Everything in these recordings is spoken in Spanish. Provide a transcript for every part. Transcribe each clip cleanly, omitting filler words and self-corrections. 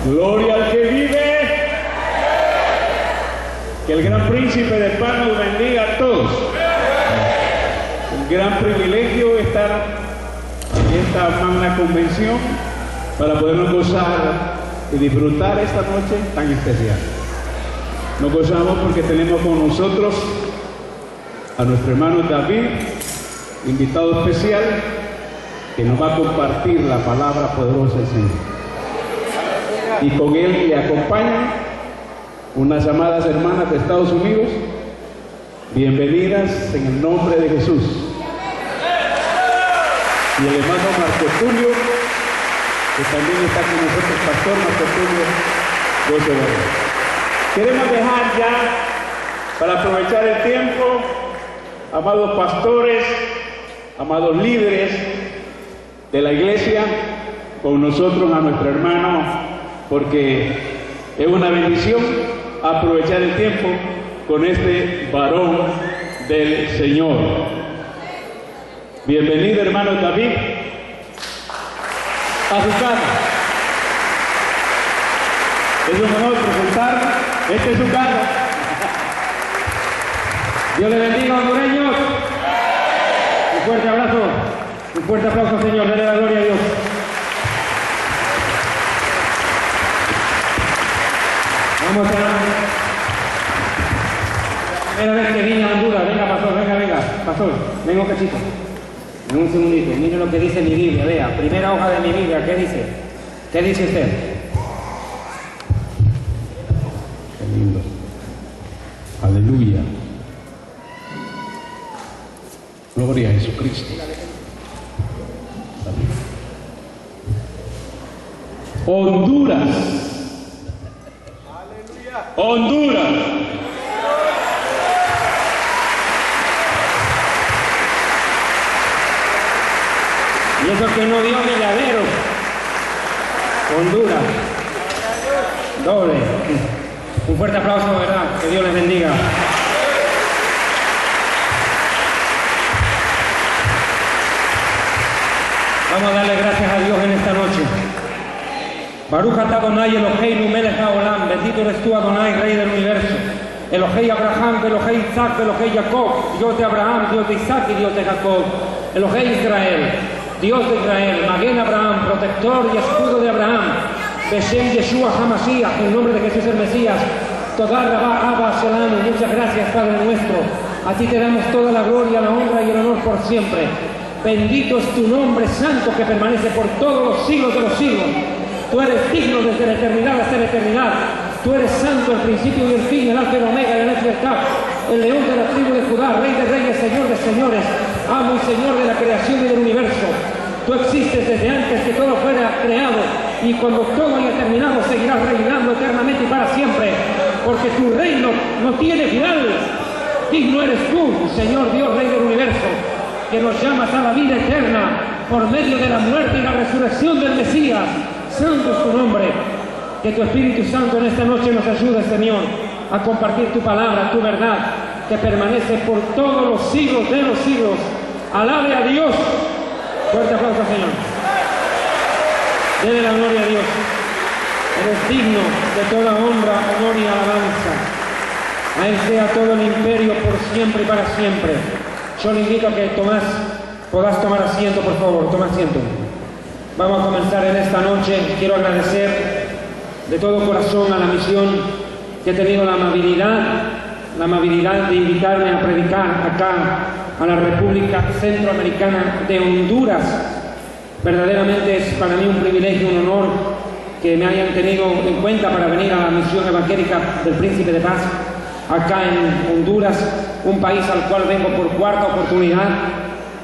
Gloria al que vive. Que el gran príncipe de paz nos bendiga a todos. Un gran privilegio estar en esta magna convención para podernos gozar y disfrutar esta noche tan especial. Nos gozamos porque tenemos con nosotros a nuestro hermano David, invitado especial, que nos va a compartir la palabra poderosa del Señor. Y con él le acompañan unas amadas hermanas de Estados Unidos. Bienvenidas en el nombre de Jesús. Y el hermano Marco Tulio, que también está con nosotros, pastor Marco Tulio José Vargas. Queremos dejar ya, para aprovechar el tiempo, amados pastores, amados líderes de la iglesia, con nosotros a nuestro hermano, porque es una bendición aprovechar el tiempo con este varón del Señor. Bienvenido, hermano David, a su casa. Es un honor presentar, esta es su casa. Dios le bendiga, hondureños. Un fuerte abrazo, un fuerte aplauso, Señor. Dele la gloria a Dios. Vamos a la primera vez que vine a Honduras. Venga, pastor, venga, pastor, venga un cachito. En un segundito, mire lo que dice mi Biblia, vea, primera hoja de mi Biblia, ¿qué dice? ¿Qué dice usted? Qué lindo. Aleluya. Gloria a Jesucristo. Honduras. Honduras. Y eso que no dio ni llavero. Honduras. Doble. Un fuerte aplauso, ¿verdad? Que Dios les bendiga. Vamos a darle gracias a Dios en esta noche. Baruch atah Adonai Eloheinu melech haolam, bendito eres tú, Adonai, Rey del universo. Elohei Abraham, Elohei Isaac, Elohei Jacob, Dios de Abraham, Dios de Isaac y Dios de Jacob. Elohei Israel, Dios de Israel, Maguen Abraham, protector y escudo de Abraham. Beshem Yeshua HaMashiach, en nombre de Jesús el Mesías. Todá Rabá Abba Shalom, muchas gracias, Padre nuestro. A ti te damos toda la gloria, la honra y el honor por siempre. Bendito es tu nombre santo que permanece por todos los siglos de los siglos. Tú eres digno desde la eternidad hasta la eternidad. Tú eres santo, el principio y el fin, el alfa y el omega, el alfa y el cap, el león de la tribu de Judá, rey de reyes, señor de señores, amo y señor de la creación y del universo. Tú existes desde antes que todo fuera creado, y cuando todo haya terminado seguirás reinando eternamente y para siempre, porque tu reino no tiene final. Digno eres tú, Señor Dios, rey del universo, que nos llamas a la vida eterna por medio de la muerte y la resurrección del Mesías. Santo es tu nombre. Que tu Espíritu Santo en esta noche nos ayude, Señor, a compartir tu palabra, tu verdad, que permanece por todos los siglos de los siglos. Alabe a Dios. Fuerte aplauso, Señor. Dele la gloria a Dios. Eres digno de toda honra, honor y alabanza. A Él sea todo el imperio por siempre y para siempre. Yo le invito a que podás tomar asiento, por favor, toma asiento. Vamos a comenzar en esta noche. Quiero agradecer de todo corazón a la misión que he tenido la amabilidad de invitarme a predicar acá a la República Centroamericana de Honduras. Verdaderamente es para mí un privilegio, un honor que me hayan tenido en cuenta para venir a la misión evangélica del Príncipe de Paz acá en Honduras, un país al cual vengo por cuarta oportunidad.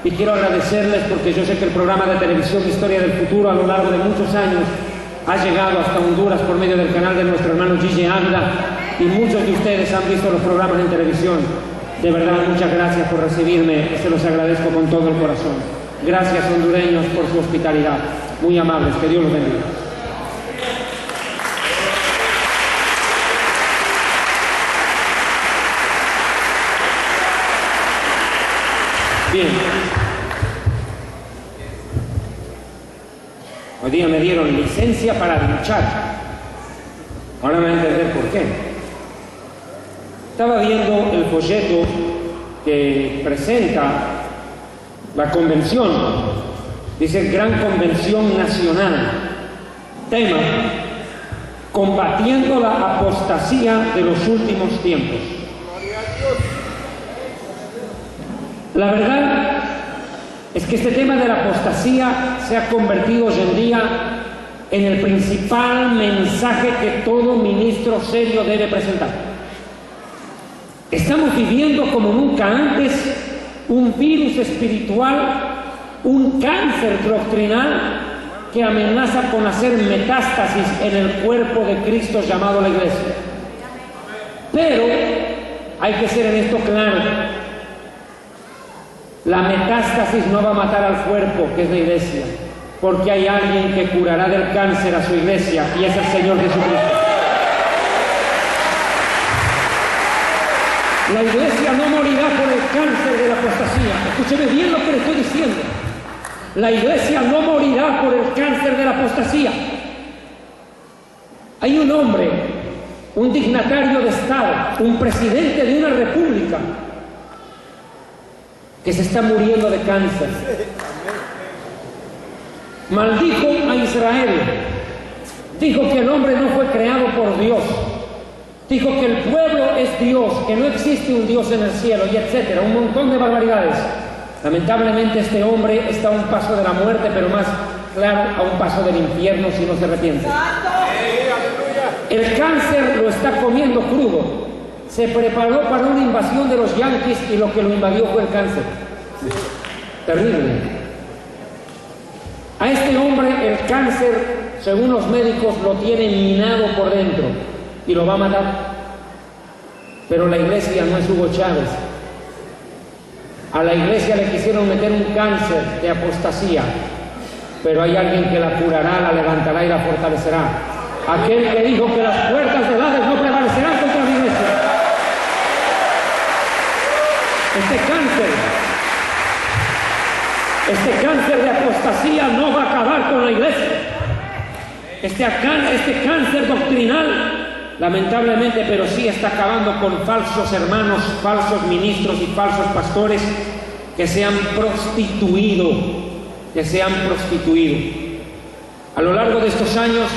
Y quiero agradecerles porque yo sé que el programa de televisión Historia del Futuro a lo largo de muchos años ha llegado hasta Honduras por medio del canal de nuestro hermano Gigi Ávila, y muchos de ustedes han visto los programas en televisión. De verdad, muchas gracias por recibirme, se los agradezco con todo el corazón. Gracias, hondureños, por su hospitalidad. Muy amables, que Dios los bendiga. Bien. Hoy día me dieron licencia para luchar. Ahora me voy a entender por qué. Estaba viendo el folleto que presenta la convención. Dice Gran Convención Nacional. Tema: combatiendo la apostasía de los últimos tiempos. La verdad es que este tema de la apostasía se ha convertido hoy en día en el principal mensaje que todo ministro serio debe presentar. Estamos viviendo como nunca antes un virus espiritual, un cáncer doctrinal que amenaza con hacer metástasis en el cuerpo de Cristo llamado la Iglesia. Pero hay que ser en esto claro: la metástasis no va a matar al cuerpo, que es la Iglesia, porque hay alguien que curará del cáncer a su Iglesia, y es el Señor Jesucristo. La Iglesia no morirá por el cáncer de la apostasía. Escúcheme bien lo que le estoy diciendo. La Iglesia no morirá por el cáncer de la apostasía. Hay un hombre, un dignatario de Estado, un presidente de una república, que se está muriendo de cáncer. Maldijo a Israel. Dijo que el hombre no fue creado por Dios. Dijo que el pueblo es Dios, que no existe un Dios en el cielo, y etcétera. Un montón de barbaridades. Lamentablemente este hombre está a un paso de la muerte, pero más claro, a un paso del infierno si no se arrepiente. El cáncer lo está comiendo crudo. Se preparó para una invasión de los yanquis y lo que lo invadió fue el cáncer. Terrible. A este hombre el cáncer, según los médicos, lo tiene minado por dentro y lo va a matar. Pero la Iglesia no es Hugo Chávez. A la Iglesia le quisieron meter un cáncer de apostasía, pero hay alguien que la curará, la levantará y la fortalecerá. Aquel que dijo que las puertas del Hades no prevalecerán contra la Iglesia. Este cáncer de apostasía no va a acabar con la Iglesia. Este cáncer doctrinal, lamentablemente, pero sí está acabando con falsos hermanos, falsos ministros y falsos pastores que se han prostituido. A lo largo de estos años,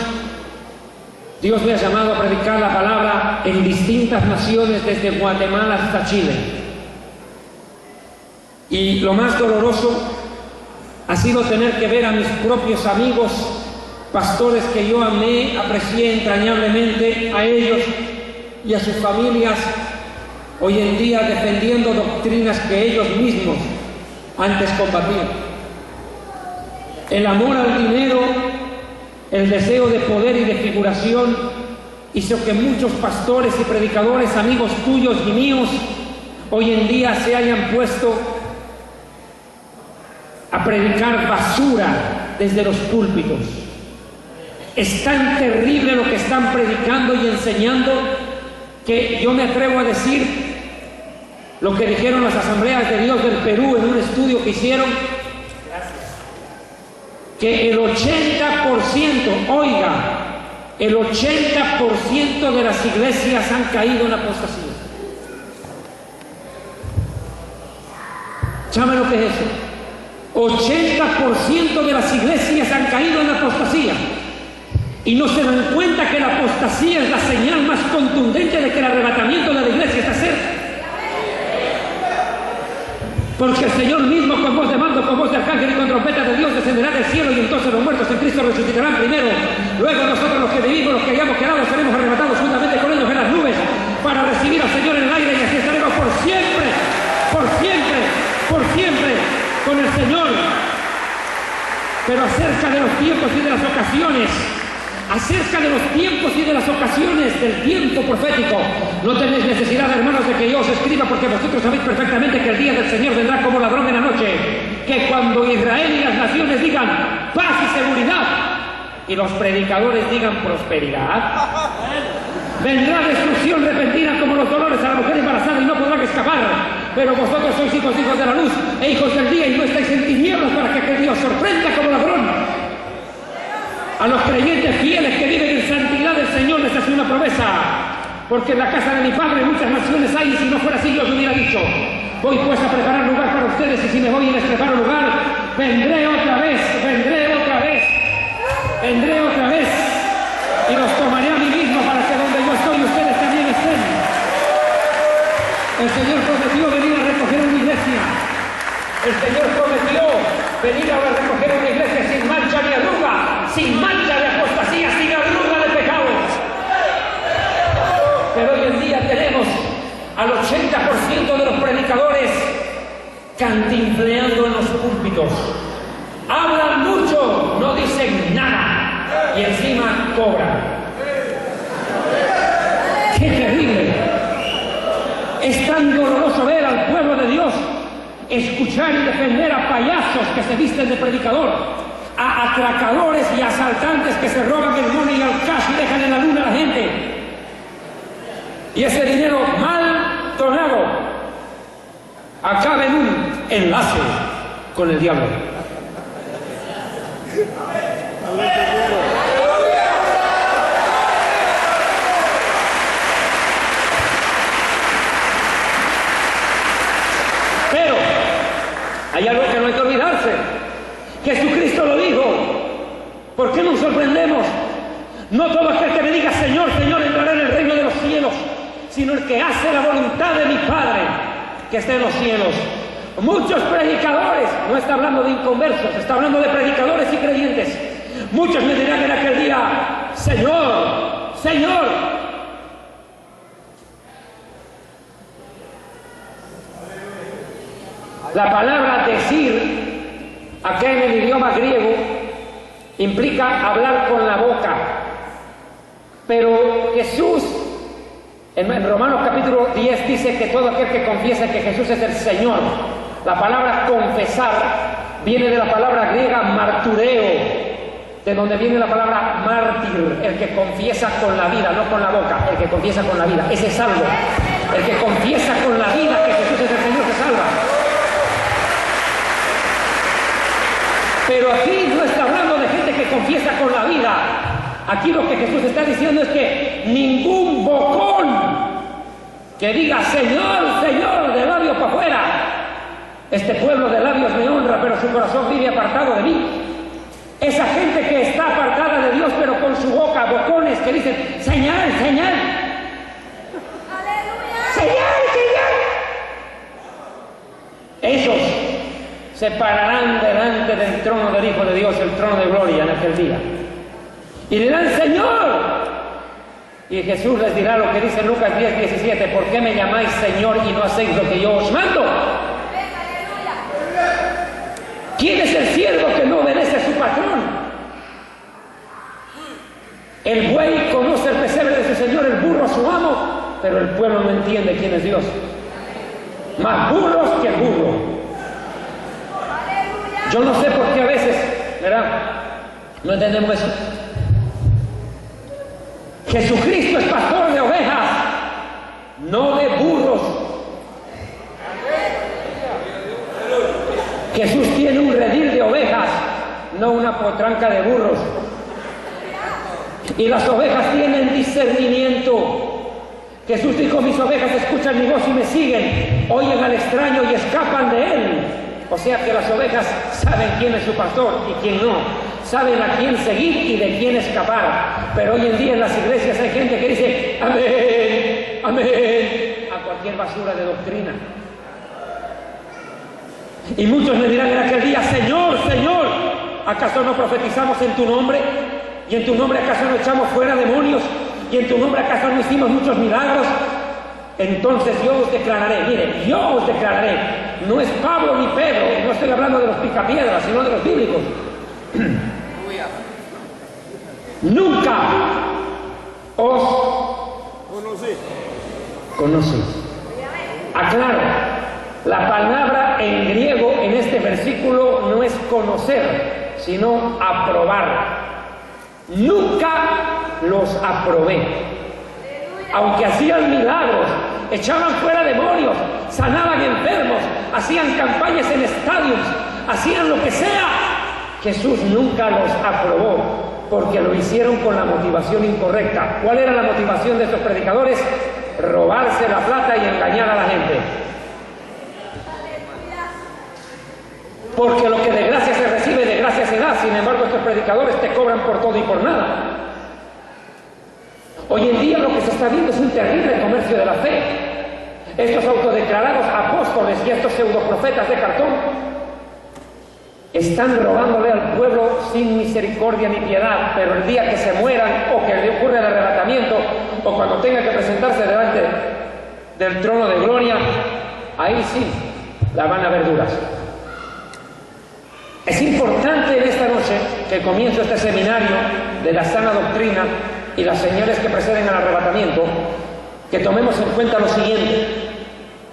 Dios me ha llamado a predicar la palabra en distintas naciones, desde Guatemala hasta Chile. Y lo más doloroso ha sido tener que ver a mis propios amigos, pastores que yo amé, aprecié entrañablemente, a ellos y a sus familias, hoy en día defendiendo doctrinas que ellos mismos antes combatían. El amor al dinero, el deseo de poder y de figuración hizo que muchos pastores y predicadores, amigos tuyos y míos, hoy en día se hayan puesto a predicar basura desde los púlpitos. Es tan terrible lo que están predicando y enseñando que yo me atrevo a decir lo que dijeron las Asambleas de Dios del Perú en un estudio que hicieron, que el 80%, oiga, el 80% de las iglesias han caído en apostasía. ¿Sabe lo que es eso? 80% de las iglesias han caído en apostasía y no se dan cuenta que la apostasía es la señal más contundente de que el arrebatamiento de la iglesia está cerca. Porque el Señor mismo, con voz de mando, con voz de arcángel y con trompeta de Dios, descenderá del cielo, y entonces los muertos en Cristo resucitarán primero. Luego nosotros, los que vivimos, los que hayamos quedado, seremos arrebatados juntamente con ellos en las nubes para recibir al Señor en el aire, y así estaremos por siempre con el Señor. Pero acerca de los tiempos y de las ocasiones, del tiempo profético, no tenéis necesidad, hermanos, de que yo os escriba, porque vosotros sabéis perfectamente que el día del Señor vendrá como ladrón en la noche, que cuando Israel y las naciones digan paz y seguridad, y los predicadores digan prosperidad, vendrá destrucción repentina como los dolores a la mujer embarazada, y no podrán escapar. Pero vosotros sois hijos de la luz e hijos del día, y no estáis en tinieblas para que Dios sorprenda como ladrón. A los creyentes fieles que viven en santidad del Señor les hace una promesa. Porque en la casa de mi Padre muchas naciones hay, y si no fuera así yo os hubiera dicho: voy pues a preparar lugar para ustedes, y si me voy y les preparo lugar, vendré otra vez, y los tomaré a mí mismo, para que donde yo estoy ustedes también estén. El Señor prometió venir a recoger una iglesia. El Señor prometió venir a recoger una iglesia sin mancha ni arruga, sin mancha de apostasía, sin arruga de pecados. Pero hoy en día tenemos al 80% de los predicadores cantinfleando en los púlpitos. Hablan mucho, no dicen nada, y encima cobran. ¡Qué terrible! Es tan doloroso ver al pueblo de Dios escuchar y defender a payasos que se visten de predicador, a atracadores y asaltantes que se roban el money y al cash y dejan en la luna a la gente. Y ese dinero mal donado acaba en un enlace con el diablo. Pero hay algo que no hay que olvidarse. Jesucristo lo dijo. ¿Por qué nos sorprendemos? No todo aquel que me diga Señor, Señor entrará en el reino de los cielos, sino el que hace la voluntad de mi Padre que está en los cielos. Muchos predicadores, no está hablando de inconversos, está hablando de predicadores y creyentes. Muchos me dirán en aquel día: Señor, Señor. La palabra decir, acá en el idioma griego, implica hablar con la boca. Pero Jesús, en Romanos capítulo 10, dice que todo aquel que confiesa que Jesús es el Señor. La palabra confesar viene de la palabra griega martureo, de donde viene la palabra mártir, el que confiesa con la vida, no con la boca, el que confiesa con la vida, ese es salvo. El que confiesa con la vida que Jesús es el Señor se salva. Pero aquí no está hablando de gente que confiesa con la vida. Aquí lo que Jesús está diciendo es que ningún bocón que diga Señor, Señor, de labios para afuera, este pueblo de labios me honra, pero su corazón vive apartado de mí. Esa gente que está apartada de Dios, pero con su boca, bocones que dicen señal, señal. ¡Aleluya! ¡Señal, señal! Esos se pararán delante del trono del Hijo de Dios, el trono de gloria, en aquel día. Y dirán, Señor. Y Jesús les dirá lo que dice Lucas 10:17: ¿por qué me llamáis Señor y no hacéis lo que yo os mando? ¿Quién es el siervo que no obedece a su patrón? El buey conoce el pesebre de su señor, el burro a su amo, pero el pueblo no entiende quién es Dios. Más burros que el burro. Yo no sé por qué a veces, ¿verdad?, no entendemos eso. Jesucristo es pastor de ovejas, no de burros. Jesús tiene un redil de ovejas, no una potranca de burros. Y las ovejas tienen discernimiento. Jesús dijo: mis ovejas escuchan mi voz y me siguen, oyen al extraño y escapan de él. O sea que las ovejas saben quién es su pastor y quién no, saben a quién seguir y de quién escapar. Pero hoy en día en las iglesias hay gente que dice amén, amén, a cualquier basura de doctrina. Y muchos me dirán en aquel día: Señor, Señor, ¿acaso no profetizamos en tu nombre? ¿Y en tu nombre acaso no echamos fuera demonios? ¿Y en tu nombre acaso no hicimos muchos milagros? Entonces yo os declararé, mire, yo os declararé, no es Pablo ni Pedro, no estoy hablando de los picapiedras, sino de los bíblicos. Nunca os conocí. Aclaro, la palabra en griego en este versículo no es conocer, sino aprobar. Nunca los aprobé. Aunque hacían milagros, echaban fuera demonios, sanaban enfermos, hacían campañas en estadios, hacían lo que sea, Jesús nunca los aprobó. porque lo hicieron con la motivación incorrecta. ¿Cuál era la motivación de estos predicadores? Robarse la plata y engañar a la gente. Porque lo que de gracia se recibe, de gracia se da. Sin embargo, estos predicadores te cobran por todo y por nada. Hoy en día lo que se está viendo es un terrible comercio de la fe. Estos autodeclarados apóstoles y estos pseudoprofetas de cartón están robándole al pueblo sin misericordia ni piedad, pero el día que se mueran o que le ocurra el arrebatamiento o cuando tengan que presentarse delante del trono de gloria, ahí sí la van a ver duras. Es importante en esta noche que comienzo este seminario de la sana doctrina y las señales que preceden al arrebatamiento, que tomemos en cuenta lo siguiente: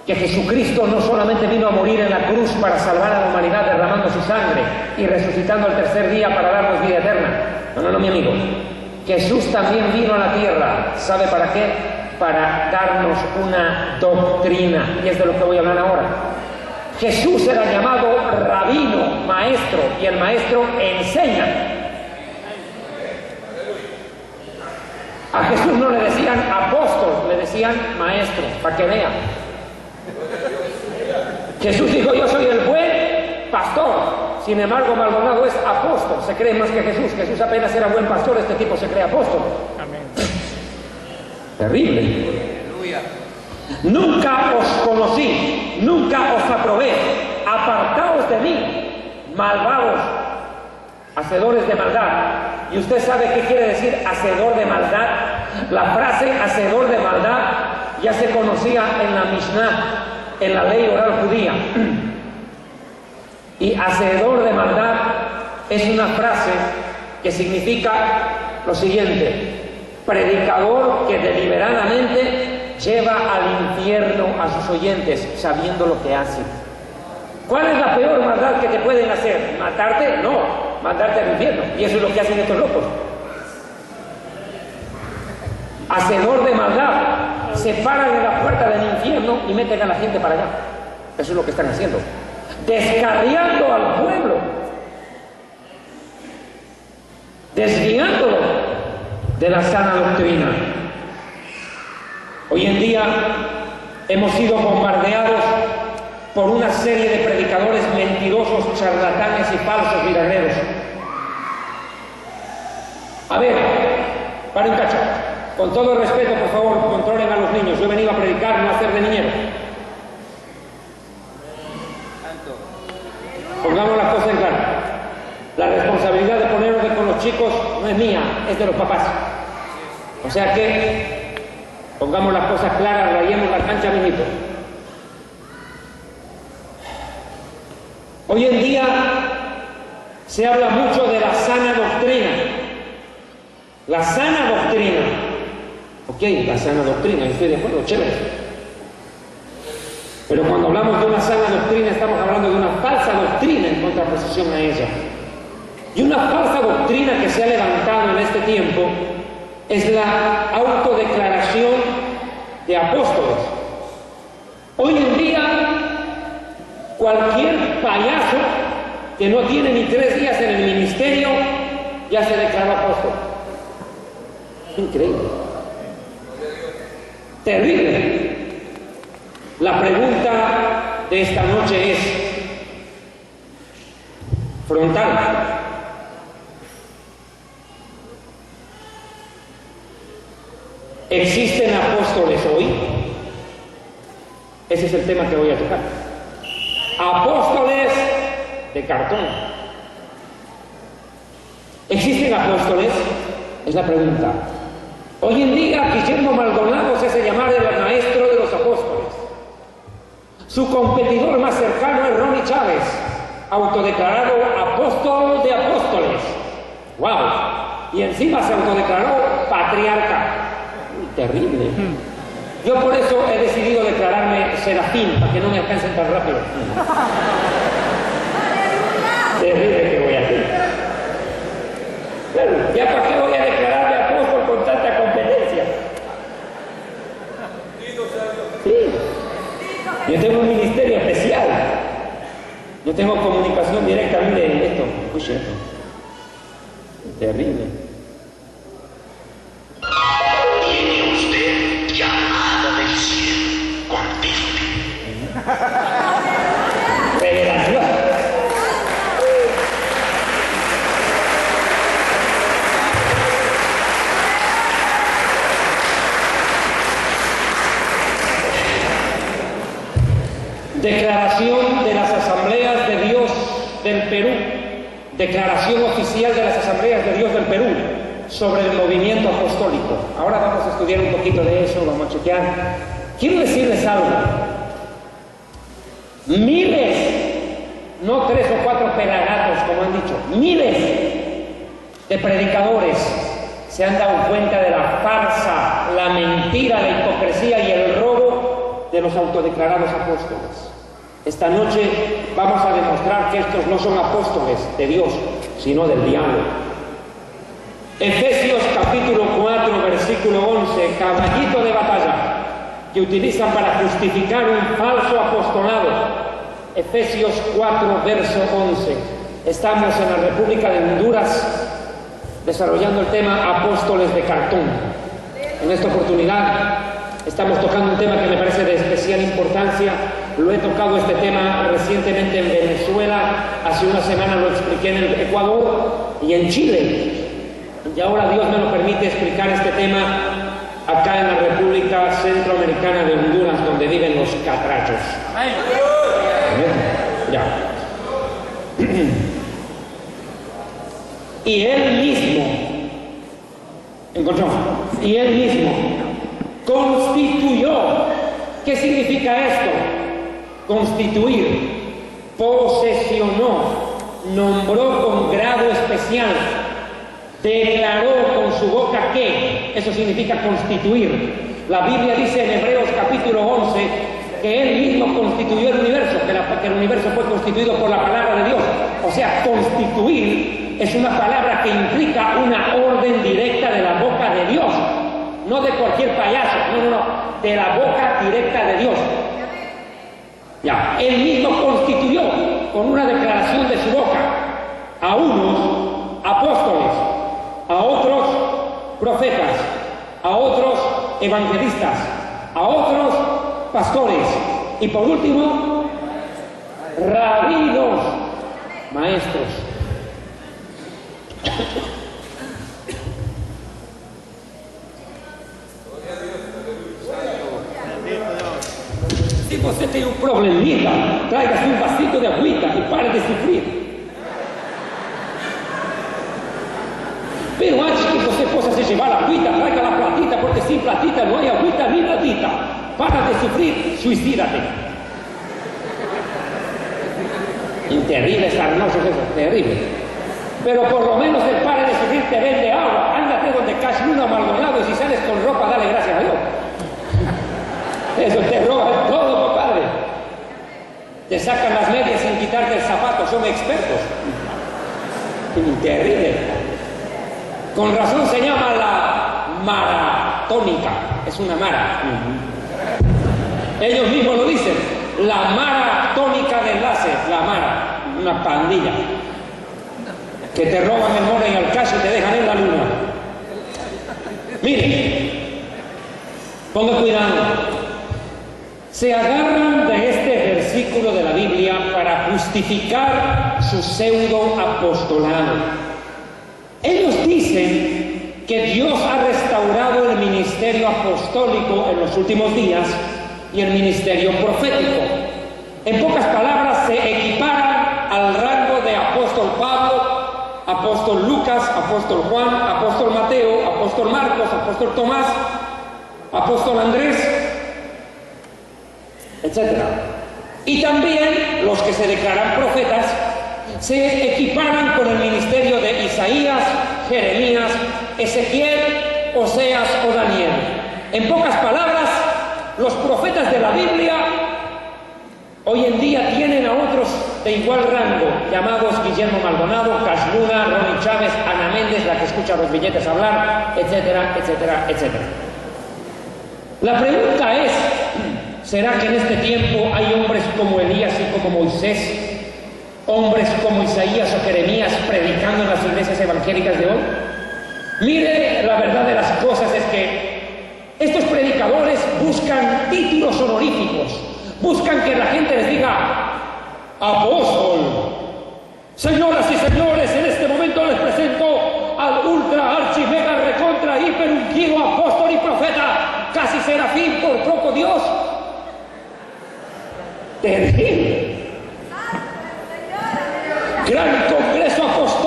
que Jesucristo no solamente vino a morir en la cruz para salvar a la humanidad derramando su sangre y resucitando al tercer día para darnos vida eterna. No, mi amigo. Jesús también vino a la tierra. ¿Sabe para qué? Para darnos una doctrina. Y es de lo que voy a hablar ahora. Jesús era llamado rabino, maestro, y el maestro enseña. A Jesús no le decían apóstol, le decían maestro, para que vean. Jesús dijo: yo soy el buen pastor. Sin embargo, Maldonado es apóstol, se cree más que Jesús. Jesús apenas era buen pastor, este tipo se cree apóstol. Amén. Terrible. Nunca os conocí, nunca os aprobé. Apartaos de mí, malvados, hacedores de maldad. ¿Y usted sabe qué quiere decir hacedor de maldad? La frase hacedor de maldad ya se conocía en la Mishnah, en la ley oral judía. Y hacedor de maldad es una frase que significa lo siguiente: predicador que deliberadamente lleva al infierno a sus oyentes sabiendo lo que hace. ¿Cuál es la peor maldad que te pueden hacer? ¿Matarte? No, mandarte al infierno. Y eso es lo que hacen estos locos. Hacedor de maldad, se paran en la puerta del infierno y meten a la gente para allá. Eso es lo que están haciendo, descarriando al pueblo, desviándolo de la sana doctrina. Hoy en día hemos sido bombardeados por una serie de predicadores mentirosos, charlatanes y falsos milagreros. A ver, para un cacho. Con todo el respeto, por favor, controlen a los niños. Yo he venido a predicar, no a hacer de niñero. Pongamos las cosas en claro. La responsabilidad de poner orden con los chicos no es mía, es de los papás. O sea que pongamos las cosas claras, rayemos la cancha, mijito. Hoy en día se habla mucho de la sana doctrina. La sana doctrina. Ok, la sana doctrina, estoy de acuerdo, chévere. Pero cuando hablamos de una sana doctrina, estamos hablando de una falsa doctrina en contraposición a ella. Y una falsa doctrina que se ha levantado en este tiempo es la autodeclaración de apóstoles. Hoy en día, cualquier payaso que no tiene ni 3 días en el ministerio ya se declaró apóstol. Increíble. Terrible. La pregunta de esta noche es frontal. ¿Existen apóstoles hoy? Ese es el tema que voy a tocar. Apóstoles de cartón. ¿Existen apóstoles? Es la pregunta. Hoy en día Guillermo Maldonado se hace llamar el maestro de los apóstoles. Su competidor más cercano es Ronnie Chávez, autodeclarado apóstol de apóstoles. ¡Wow! Y encima se autodeclaró patriarca. Terrible. Yo por eso he decidido declararme serafín, para que no me alcancen tan rápido. Terrible que voy a hacer. Claro, ¿ya para qué voy a declararme apóstol con tanta competencia? Sí. Yo tengo un ministerio especial. Yo tengo comunicación directa. Mire esto, escuche esto. Terrible. Declaración oficial de las Asambleas de Dios del Perú sobre el movimiento apostólico. Ahora vamos a estudiar un poquito de eso, vamos a chequear. Quiero decirles algo. Miles, no 3 o 4 pelagatos como han dicho, miles de predicadores se han dado cuenta de la farsa, la mentira, la hipocresía y el robo de los autodeclarados apóstoles. Esta noche vamos a demostrar que estos no son apóstoles de Dios, sino del diablo. Efesios capítulo 4, versículo 11, caballito de batalla que utilizan para justificar un falso apostolado. Efesios 4, verso 11. Estamos en la República de Honduras desarrollando el tema apóstoles de cartón. En esta oportunidad estamos tocando un tema que me parece de especial importancia. Lo he tocado este tema recientemente en Venezuela, hace una semana lo expliqué en el Ecuador y en Chile. Y ahora Dios me lo permite explicar este tema acá en la República Centroamericana de Honduras, donde viven los catrachos. Ya. Y él mismo constituyó. ¿Qué significa esto? Constituir, posesionó, nombró con grado especial, declaró con su boca que, eso significa constituir. La Biblia dice en Hebreos capítulo 11 que él mismo constituyó el universo, que el universo fue constituido por la palabra de Dios. O sea, constituir es una palabra que implica una orden directa de la boca de Dios, no de cualquier payaso, no, de la boca directa de Dios. Ya, él mismo constituyó con una declaración de su boca a unos apóstoles, a otros profetas, a otros evangelistas, a otros pastores y por último rabinos, maestros. Si você tem un problemita, tráigase un vasito de agüita y pare de sufrir. Pero antes que você possa se llevar a agüita, traiga la platita, porque sin platita no hay agüita ni platita. Para de sufrir, suicídate. Y terrible esta noche, eso, terrible. Pero por lo menos el pare de sufrir te vende agua. Ándate donde caes uno Maldonado y si sales con ropa, dale gracias a Dios. Eso te roba todo, compadre. Te sacan las medias sin quitarte el zapato, son expertos. Terrible. Con razón se llama la maratónica. Es una mara. Ellos mismos lo dicen. La maratónica de enlaces, la mara. Una pandilla. Que te roban el mono y al caso y te dejan en la luna. Miren. Ponga cuidado. Se agarran de este versículo de la Biblia para justificar su pseudo apostolado. Ellos dicen que Dios ha restaurado el ministerio apostólico en los últimos días y el ministerio profético. En pocas palabras, se equiparan al rango de apóstol Pablo, apóstol Lucas, apóstol Juan, apóstol Mateo, apóstol Marcos, apóstol Tomás, apóstol Andrés, etc. Y también los que se declaran profetas se equiparan con el ministerio de Isaías, Jeremías, Ezequiel, Oseas o Daniel. En pocas palabras, los profetas de la Biblia hoy en día tienen a otros de igual rango, llamados Guillermo Maldonado, Cash Luna, Ronnie Chávez, Ana Méndez, la que escucha los billetes hablar, etcétera, etcétera, etcétera. La pregunta es, ¿será que en este tiempo hay hombres como Elías y como Moisés, hombres como Isaías o Jeremías predicando en las iglesias evangélicas de hoy? Mire, la verdad de las cosas es que estos predicadores buscan títulos honoríficos, buscan que la gente les diga apóstol. Señoras y señores, en este momento les presento al ultra archi mega recontra hiper ungido apóstol y profeta, casi serafín por poco Dios. Terrible. Gran Congreso Apostólico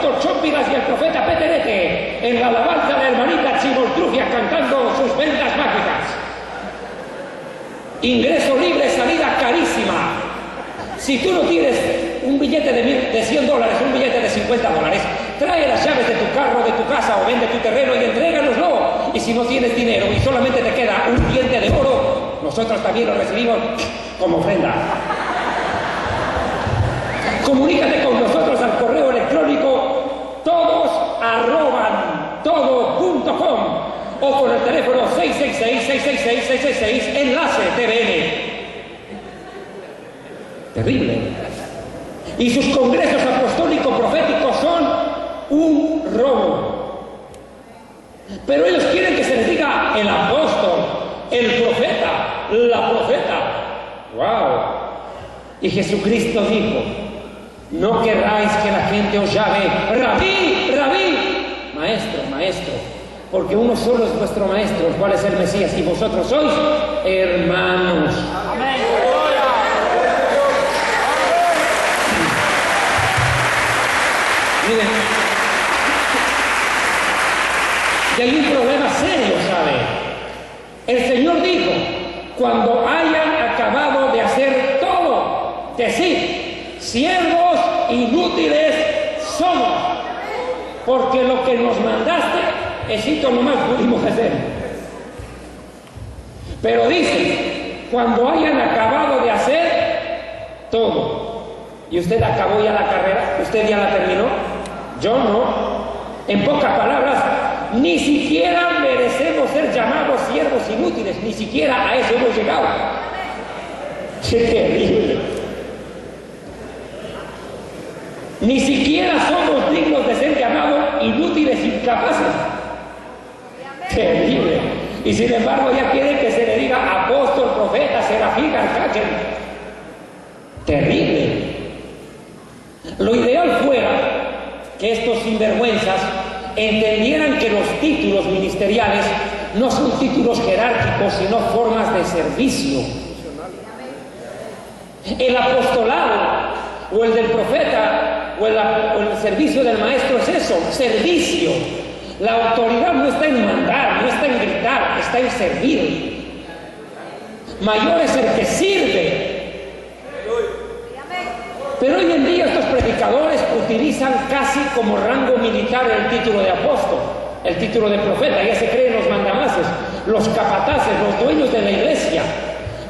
apóstol Chompiras y el profeta Peterete en la alabanza de la hermanita Chimoltrufia cantando sus vendas mágicas. Ingreso libre, salida carísima. Si tú no tienes un billete de $100, un billete de $50, trae las llaves de tu carro, de tu casa o vende tu terreno y entréganoslo. Y si no tienes dinero y solamente te queda un diente de oro, nosotros también lo recibimos como ofrenda. Comunícate con nosotros al correo electrónico todos@todo.com o con el teléfono 666-666-666 enlace TVN. Terrible. Y sus congresos apostólicos proféticos son un robo. Pero ellos quieren que se les diga el apóstol, el profeta, la profeta. ¡Wow! Y Jesucristo dijo: no querráis que la gente os llame Rabí, Rabí, maestro, maestro, porque uno solo es vuestro maestro, el cual es el Mesías, y vosotros sois hermanos. Amén. Miren, y hay un problema serio, ¿sabe? El Señor dijo: cuando hayan acabado de hacer todo, decid, siervos inútiles somos, porque lo que nos mandaste, esito nomás pudimos hacer. Pero dice, cuando hayan acabado de hacer todo. ¿Y usted acabó ya la carrera? ¿Usted ya la terminó? Yo no. En pocas palabras, ni siquiera merecemos ser llamados siervos inútiles, ni siquiera a eso hemos llegado. ¡Qué terrible! Ni siquiera somos dignos de ser llamados inútiles, incapaces. Terrible. Y sin embargo ya quieren que se le diga apóstol, profeta, serafín, arcángel. Terrible. Lo ideal fuera que estos sinvergüenzas entendieran que los títulos ministeriales no son títulos jerárquicos, sino formas de servicio. El apostolado o el del profeta o el servicio del maestro es eso, servicio. La autoridad no está en mandar, no está en gritar, está en servir. Mayor es el que sirve. Pero hoy en día estos predicadores utilizan casi como rango militar el título de apóstol, el título de profeta. Ya se creen los mandamases, los capataces, los dueños de la iglesia.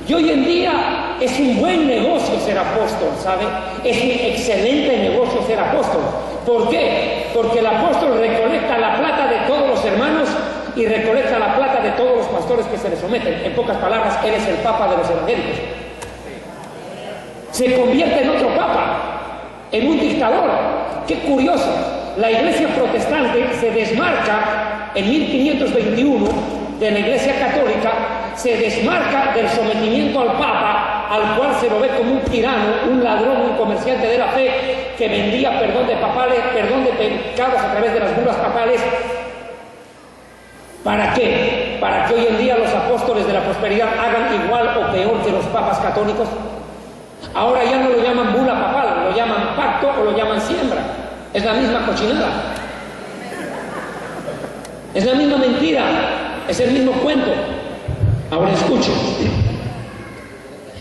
Y hoy en día es un buen negocio ser apóstol, ¿sabe? Es un excelente negocio ser apóstol. ¿Por qué? Porque el apóstol recolecta la plata de todos los hermanos y recolecta la plata de todos los pastores que se le someten. En pocas palabras, él es el papa de los evangélicos. Se convierte en otro papa, en un dictador. ¡Qué curioso! La iglesia protestante se desmarca en 1521 de la iglesia católica, se desmarca del sometimiento al papa, al cual se lo ve como un tirano, un ladrón, un comerciante de la fe que vendía perdón de pecados a través de las bulas papales. ¿Para qué? ¿Para que hoy en día los apóstoles de la prosperidad hagan igual o peor que los papas católicos? Ahora ya no lo llaman bula papal, lo llaman pacto o lo llaman siembra. Es la misma cochinada. Es la misma mentira. Es el mismo cuento. Ahora escuchen.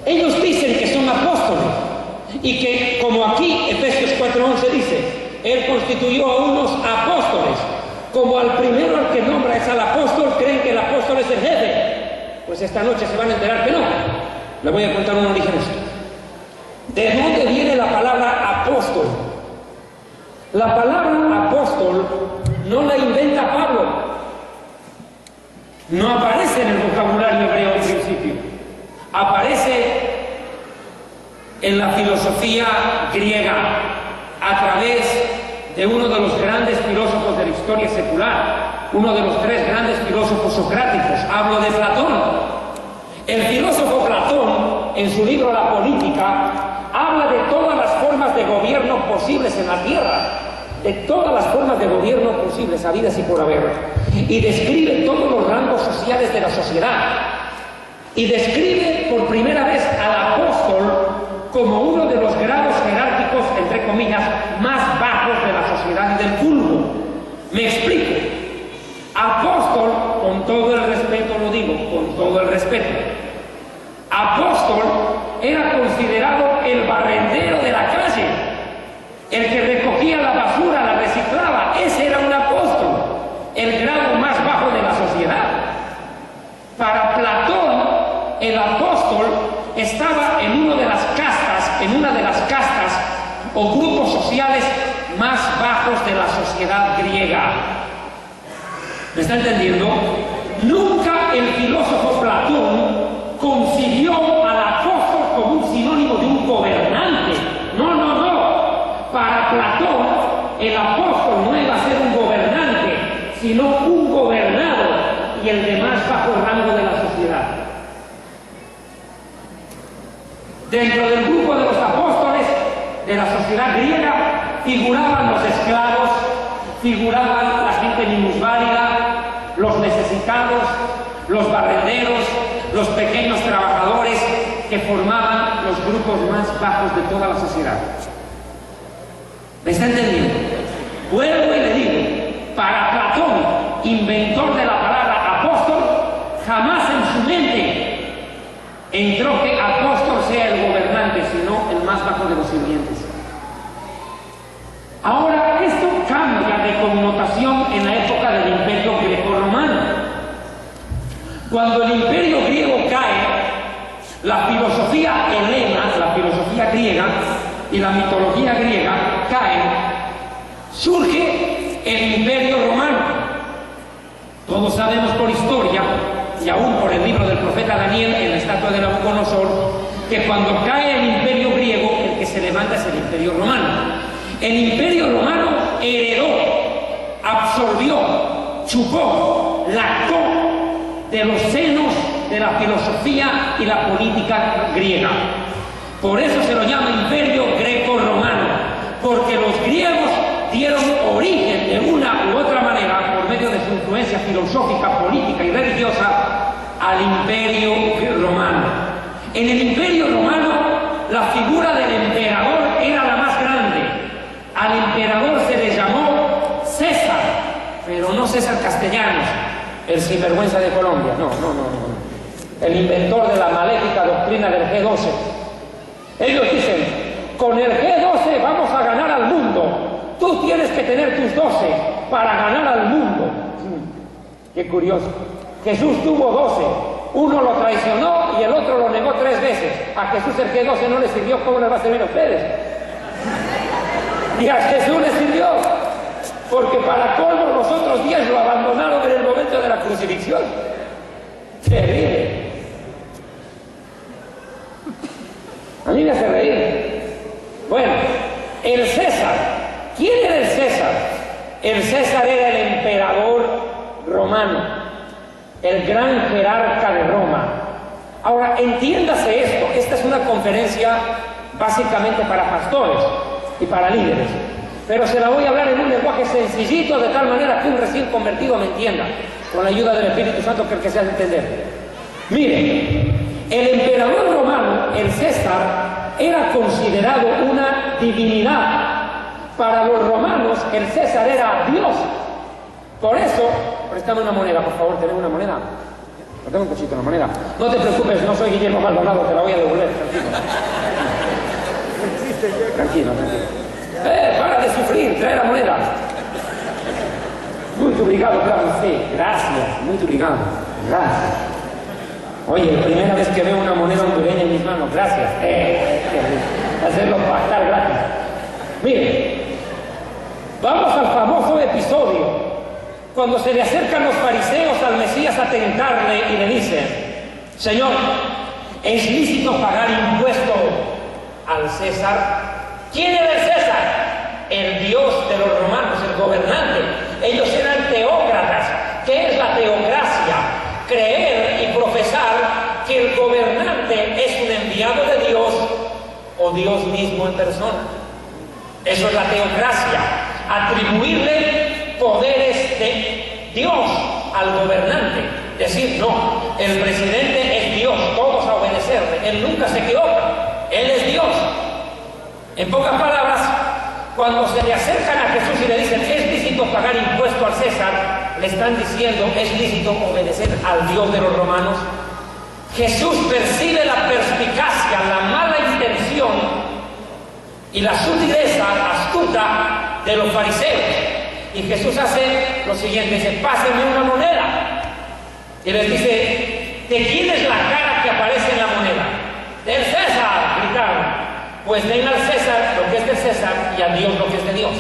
Ellos dicen que son apóstoles y que, como aquí Efesios 4:11 dice, Él constituyó a unos apóstoles. Como al primero al que nombra es al apóstol, creen que el apóstol es el jefe. Pues esta noche se van a enterar que no. Les voy a contar un origen esto. ¿De dónde viene la palabra apóstol? La palabra apóstol no la inventa Pablo. No aparece en el vocabulario hebreo al principio. Aparece en la filosofía griega a través de uno de los grandes filósofos de la historia secular, uno de los tres grandes filósofos socráticos. Hablo de Platón. El filósofo Platón, en su libro La Política, habla de todas las formas de gobierno posibles en la tierra, de todas las formas de gobierno posibles, habidas y por haber, y describe todos los rangos sociales de la sociedad, y describe por primera vez al apóstol como uno de los grados jerárquicos, entre comillas, más bajos de la sociedad y del culto. Me explico. Apóstol, con todo el respeto lo digo, con todo el respeto, apóstol era considerado el barrendero de la calle, el que recogía la basura, la reciclaba. Ese era un apóstol, el grado más bajo de la sociedad. Para Platón, el apóstol estaba en una de las castas o grupos sociales más bajos de la sociedad griega. ¿Me está entendiendo? Nunca el filósofo Platón concibió al apóstol como un sinónimo de un gobernante. No, no, no. Para Platón, el apóstol no iba a ser un gobernante, sino un gobernado y el de más bajo rango de la sociedad. Dentro del grupo de los apóstoles de la sociedad griega figuraban los esclavos, figuraban la gente minusválida, los necesitados, los barrenderos, los pequeños trabajadores que formaban los grupos más bajos de toda la sociedad. ¿Me está entendiendo? Vuelvo y le digo, para Platón, inventor de la palabra apóstol, jamás en su mente entró que apóstol sea el gobernante, sino el más bajo de los sirvientes. Ahora, esto cambia de connotación en la época del Imperio Greco-Romano. Cuando el Imperio griego cae, la filosofía helena, la filosofía griega y la mitología griega caen, surge el Imperio Romano. Todos sabemos por historia, y aún por el libro del profeta Daniel en la estatua de Nabucodonosor, que cuando cae el Imperio griego, el que se levanta es el Imperio Romano. El Imperio Romano heredó, absorbió, chupó, lactó de los senos de la filosofía y la política griega. Por eso se lo llama Imperio Greco-Romano, porque los griegos dieron origen de una u otra manera, por medio de su influencia filosófica, política y religiosa, al Imperio Romano. En el Imperio Romano, la figura del emperador era la más grande. Al emperador se le llamó César, pero no César Castellanos, el sinvergüenza de Colombia, no. El inventor de la maléfica doctrina del G12. Ellos dicen, con el G12 vamos a ganar al mundo. Tú tienes que tener tus 12 para ganar al mundo. Qué curioso. Jesús tuvo 12. Uno lo traicionó y el otro lo negó 3 veces. A Jesús el G12 no le sirvió, ¿cómo les va a servir a ustedes? Y a Jesús le sirvió, porque para colmo los otros 10 lo abandonaron en el momento de la crucifixión. Terrible. A mí me hace reír. Bueno, el César. ¿Quién era el César? El César era el emperador romano, el gran jerarca de Roma. Ahora, entiéndase esto. Esta es una conferencia básicamente para pastores y para líderes, pero se la voy a hablar en un lenguaje sencillito, de tal manera que un recién convertido me entienda, con la ayuda del Espíritu Santo, que el que se hace entender. Miren, el emperador romano, el César, era considerado una divinidad. Para los romanos, el César era Dios. Por eso, préstame una moneda, por favor. ¿Tenés una moneda? No tengo un cosito, una moneda. No te preocupes, no soy Guillermo Maldonado, te la voy a devolver, tranquilo. Tranquilo. Para de sufrir, trae la moneda. Muy obrigado, claro, sí. Gracias, muy obrigado. Gracias. Oye, primera vez que veo una moneda hondureña en mis manos. Gracias. Hacerlo pactar gratis. Miren, vamos al famoso episodio cuando se le acercan los fariseos al Mesías a tentarle y le dicen: Señor, ¿es lícito pagar impuesto al César? ¿Quién era el César? El dios de los romanos, el gobernante. Ellos eran teócratas. ¿Qué es la teocracia? Creer y profesar que el gobernante es un enviado de Dios o Dios mismo en persona. Eso es la teocracia. Atribuirle poderes de Dios al gobernante. Decir, no, el presidente es Dios, todos a obedecerle. Él nunca se equivoca. Él es Dios. En pocas palabras, cuando se le acercan a Jesús y le dicen, es lícito pagar impuesto al César, le están diciendo, es lícito obedecer al Dios de los romanos. Jesús percibe la perspicacia, la mala intención y la sutileza astuta de los fariseos. Y Jesús hace lo siguiente, dice, pásenme una moneda. Y les dice, ¿de quién es la cara que aparece en la moneda? Del César, gritaron. Pues den al César lo que es del César y a Dios lo que es de Dios.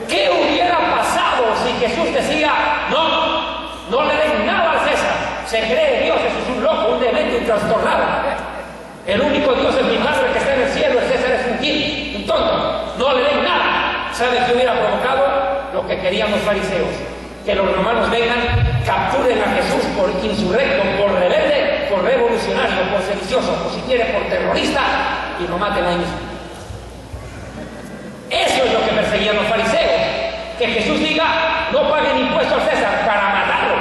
¿Qué hubiera pasado si Jesús decía, no le den nada al César? Se cree Dios, eso es un loco, un demente, un trastornado. El único Dios es mi Padre que está en el cielo, el César es un gil, un tonto. No le den nada. ¿Sabe qué hubiera provocado? Lo que querían los fariseos. Que los romanos vengan, capturen a Jesús por insurrecto, por rebelde, por revolucionario, por sedicioso, o si quiere por terrorista, y lo maten ahí mismo. Eso es lo que perseguían los fariseos. Que Jesús diga, no paguen impuestos al César, para matarlo.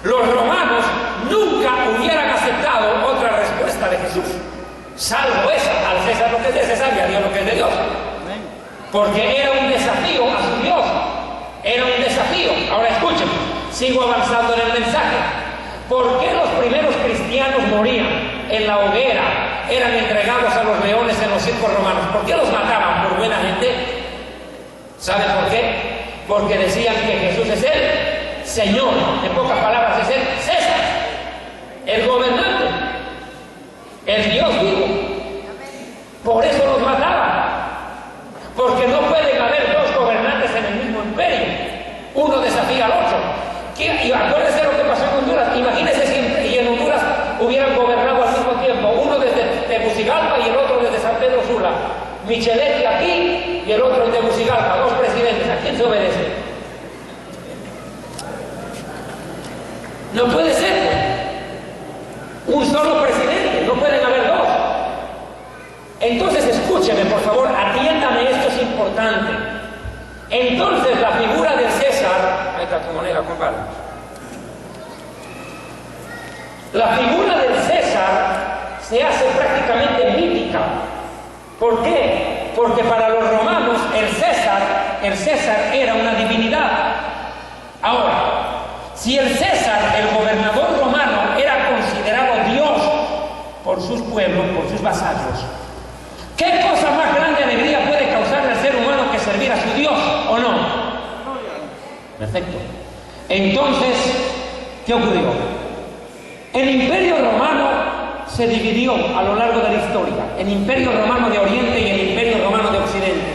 Los romanos nunca hubieran aceptado otra respuesta de Jesús, salvo esa, al César lo que es de César y a Dios lo que es de Dios. Porque era un desafío a su Dios. Era un desafío. Ahora escuchen, sigo avanzando en el mensaje. ¿Por qué los primeros cristianos morían en la hoguera? Eran entregados a los leones en los circos romanos. ¿Por qué los mataban? ¿Por buena gente? ¿Saben por qué? Porque decían que Jesús es el Señor. En pocas palabras, es el César, el gobernante, el Dios vivo. Por eso los mataban. Porque no pueden haber dos gobernantes en el mismo imperio. Uno desafía al otro. Y acuérdense lo que pasó en Honduras. Imagínense si en Honduras hubieran gobernado al mismo tiempo. Uno desde Tegucigalpa y el otro desde San Pedro Sula. Micheletti aquí y el otro en Tegucigalpa. Dos presidentes. ¿A quién se obedece? No puede ser. Un solo presidente. No pueden haber dos. Entonces escúcheme, por favor, atiéndame, esto es importante. Entonces la figura del César, ahí está tu moneda, compadre. La figura del César se hace prácticamente mítica. ¿Por qué? Porque para los romanos el César era una divinidad. Ahora, si el César, el gobernador romano, era considerado Dios por sus pueblos, por sus vasallos, ¿qué cosa más grande alegría puede causarle al ser humano que servir a su Dios, o no? Perfecto. Entonces, ¿qué ocurrió? El Imperio Romano se dividió a lo largo de la historia. El Imperio Romano de Oriente y el Imperio Romano de Occidente.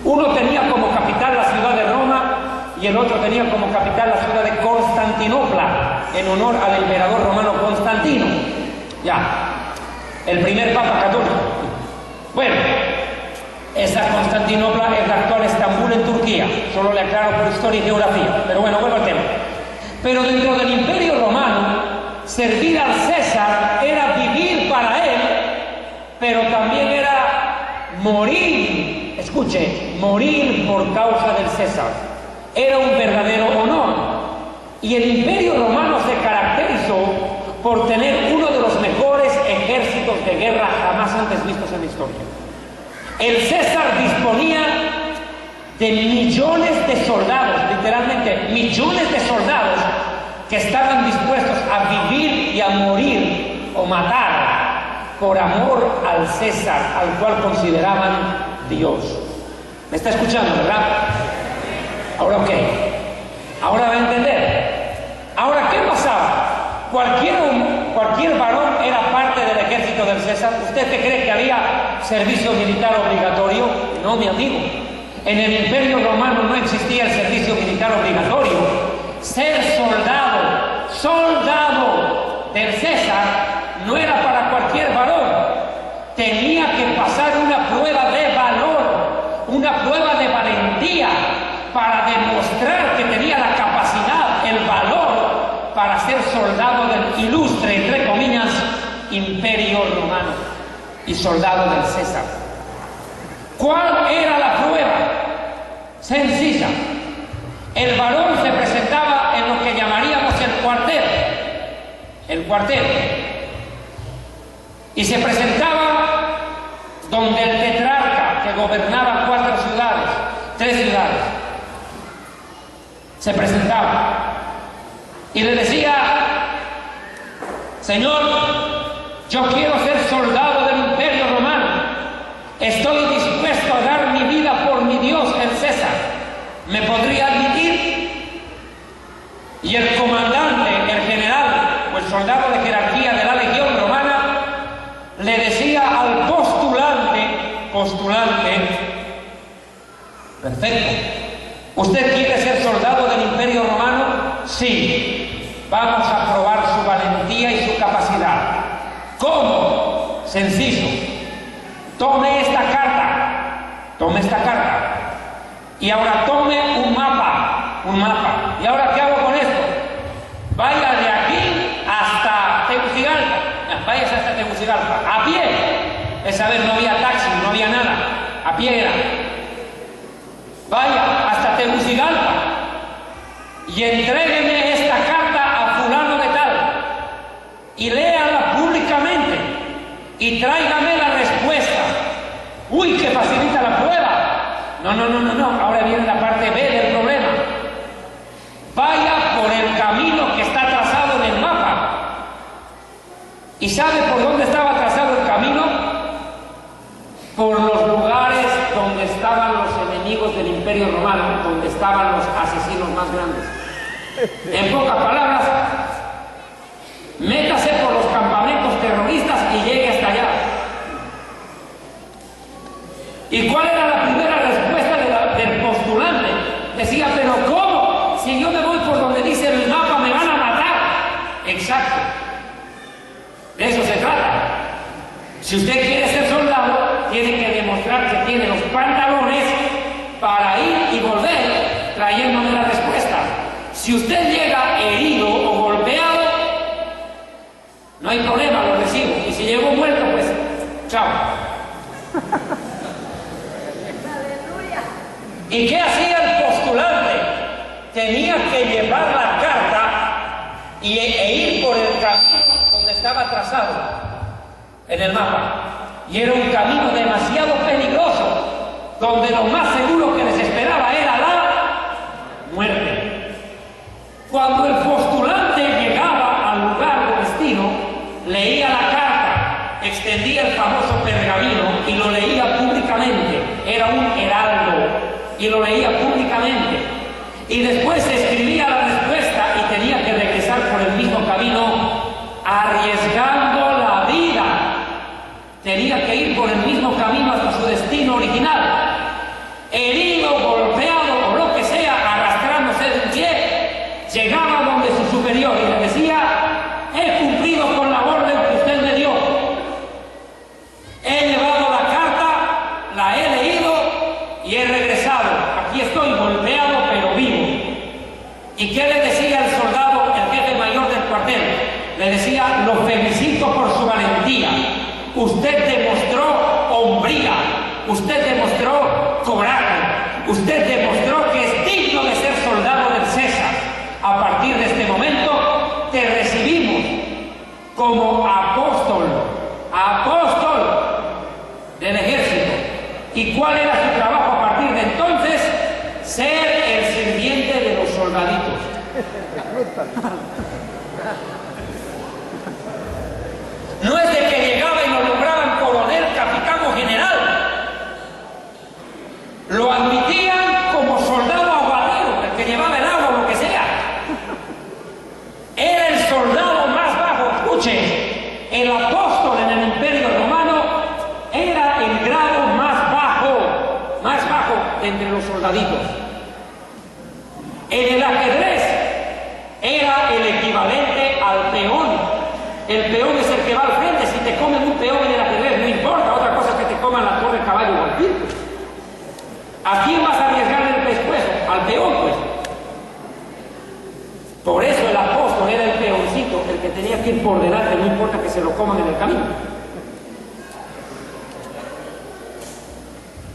Uno tenía como capital la ciudad de Roma y el otro tenía como capital la ciudad de Constantinopla, en honor al emperador romano Constantino. Ya, el primer papa católico. Bueno, esa Constantinopla es la actual Estambul en Turquía. Solo le aclaro por historia y geografía. Pero bueno, vuelvo al tema. Pero dentro del Imperio Romano, servir al César era vivir para él, pero también era morir. Escuche, morir por causa del César. Era un verdadero honor. Y el Imperio Romano se caracterizó por tener uno de los mejores ejércitos de guerra jamás antes vistos en la historia. El César disponía de millones de soldados, literalmente millones de soldados, que estaban dispuestos a vivir y a morir o matar por amor al César, al cual consideraban Dios. ¿Me está escuchando, verdad? Ahora, ok. Ahora va a entender. Ahora, ¿qué pasaba? Cualquier varón era parte del ejército del César. ¿Usted qué cree que había servicio militar obligatorio? No, mi amigo. En el Imperio Romano no existía el servicio militar obligatorio. Ser soldado del César no era para cualquier varón. Tenía que pasar una prueba de valor, una prueba de valentía, para demostrar que tenía la capacidad, el valor para ser soldado del ilustre, entre comillas, Imperio Romano y soldado del César. ¿Cuál era la prueba? Sencilla. El varón se presentaba en lo que llamaríamos el cuartel. El cuartel. y se presentaba donde el tetrarca que gobernaba 3 ciudades, se presentaba y le decía: Señor, yo quiero ser soldado del Imperio Romano, estoy dispuesto a dar mi vida por mi Dios, el César, ¿me podría admitir? Y el comandante, el general o el soldado de jerarquía de la legión romana le decía al postulante, perfecto, ¿usted quiere ser soldado del Imperio Romano? Sí, vamos a probar su valentía y su capacidad. ¿Cómo? Sencillo, tome esta carta, y ahora tome un mapa, ¿y ahora qué hago con esto? Vaya de aquí hasta Tegucigalpa, váyase hasta Tegucigalpa, a pie. Esa vez no había taxi, no había nada, a pie era. Vaya hasta Tegucigalpa y entrégueme esta carta a fulano de tal y léala públicamente y tráigame la respuesta. ¡Uy, que facilita la prueba! No, ahora viene la parte B del problema. Vaya por el camino que está trazado en el mapa. ¿Y sabe por dónde estaba trazado el camino? Por los lugares donde estaban los enemigos del Imperio Romano, donde estaban los asesinos más grandes. En pocas palabras, métase por los campamentos terroristas y llegue hasta allá. ¿Y cuál era la primera respuesta del postulante? Decía: ¿pero cómo? Si yo me voy por donde dice el mapa, me van a matar. Exacto. De eso se trata. Si usted quiere ser soldado, tiene que demostrar que tiene los pantalones para ir y volver trayéndome la respuesta. Si usted llega herido o golpeado, no hay problema, lo recibo. Y si llegó muerto, pues chao. ¿Y qué hacía el postulante? Tenía que llevar la carta e ir por el camino donde estaba trazado en el mapa. Y era un camino demasiado peligroso, donde lo más seguro que les esperaba era la muerte. Cuando el postulante llegaba al lugar de destino, leía la carta, extendía el famoso pergamino y lo leía públicamente. Era un heraldo y lo leía públicamente. Y después escribía la respuesta y tenía que regresar por el mismo camino, arriesgando la vida. Tenía que ir por el mismo camino hasta su destino original. Herido, golpeado o lo que sea, arrastrándose de un pie, llegaba donde su superior y le decía: he cumplido con la orden que usted me dio. He llevado la carta, la he leído y he regresado. Aquí estoy golpeado pero vivo. ¿Y qué le decía el soldado, el jefe mayor del cuartel? Le decía: lo felicito por su valentía. Usted demostró hombría, usted demostró coraje, usted demostró que es digno de ser soldado del César. A partir de este momento te recibimos como apóstol del ejército. ¿Y cuál era su trabajo a partir de entonces? Ser el sirviente de los soldaditos. No es de que llegaba y lo nombraban coronel, capitán o general. Lo admitían como soldado aguadero, el que llevaba el agua o lo que sea. Era el soldado más bajo. Escuche, el apóstol en el Imperio Romano era el grado más bajo entre los soldaditos. En el ajedrez era el equivalente al peón. El peón es el que va al frente. Si te comen un peón en el ajedrez, no importa. Otra cosa es que te coman la torre, caballo o alfil. ¿A quién vas a arriesgar el pescuezo? Al peón, pues. Por eso el apóstol era el peoncito, el que tenía que ir por delante, no importa que se lo coman en el camino.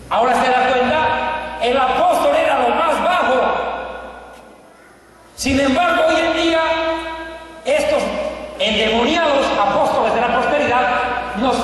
Ahora se da cuenta, el apóstol era lo más bajo. Sin embargo, hoy en día, estos endemoniados apóstoles de la prosperidad nos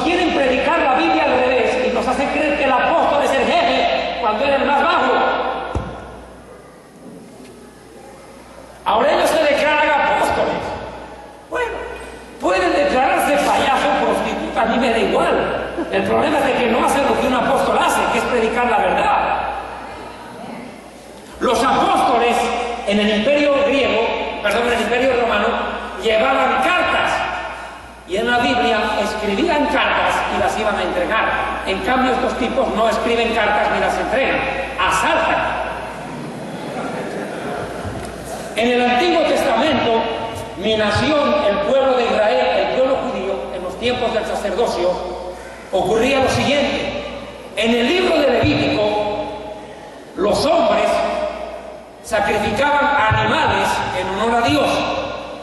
escribían cartas y las iban a entregar. En cambio, estos tipos no escriben cartas ni las entregan, asaltan. En el Antiguo Testamento, mi nación, el pueblo de Israel, el pueblo judío, en los tiempos del sacerdocio, ocurría lo siguiente. En el libro de Levítico, los hombres sacrificaban animales en honor a Dios.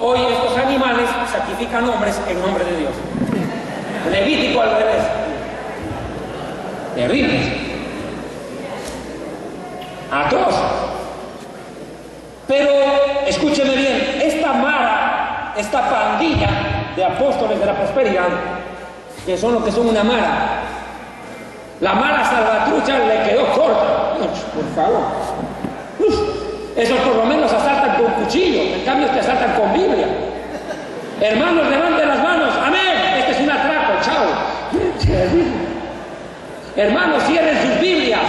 Hoy estos animales sacrifican hombres en nombre de Dios. Levítico al revés. Terrible. Atroz. Pero, escúcheme bien, esta mara, esta pandilla de apóstoles de la prosperidad, que son lo que son una mara, la mara salvatrucha le quedó corta. Por favor. Esos por lo menos asaltan con cuchillo, en cambio te asaltan con Biblia. Hermanos, levanten las manos, amén, este es un atraco, chao. Hermanos, cierren sus Biblias,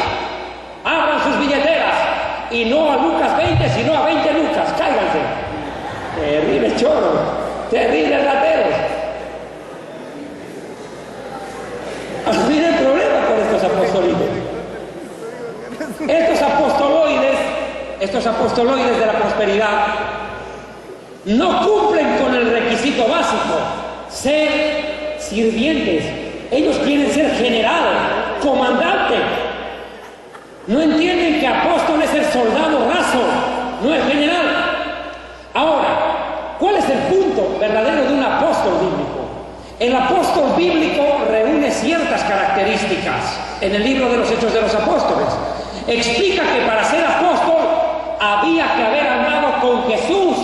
abran sus billeteras, y no a Lucas 20, sino a 20 Lucas, cáiganse. Terribles choros, terribles rateros. Asumir el problema con estos apostolitos. Estos apostoloides de la prosperidad no cumplen con el requisito básico, ser sirvientes. Ellos quieren ser general, comandante. No entienden que apóstol es el soldado raso, no es general. Ahora, ¿cuál es el punto verdadero de un apóstol bíblico? El apóstol bíblico reúne ciertas características en el libro de los Hechos de los Apóstoles. Explica que para ser apóstol había que haber andado con Jesús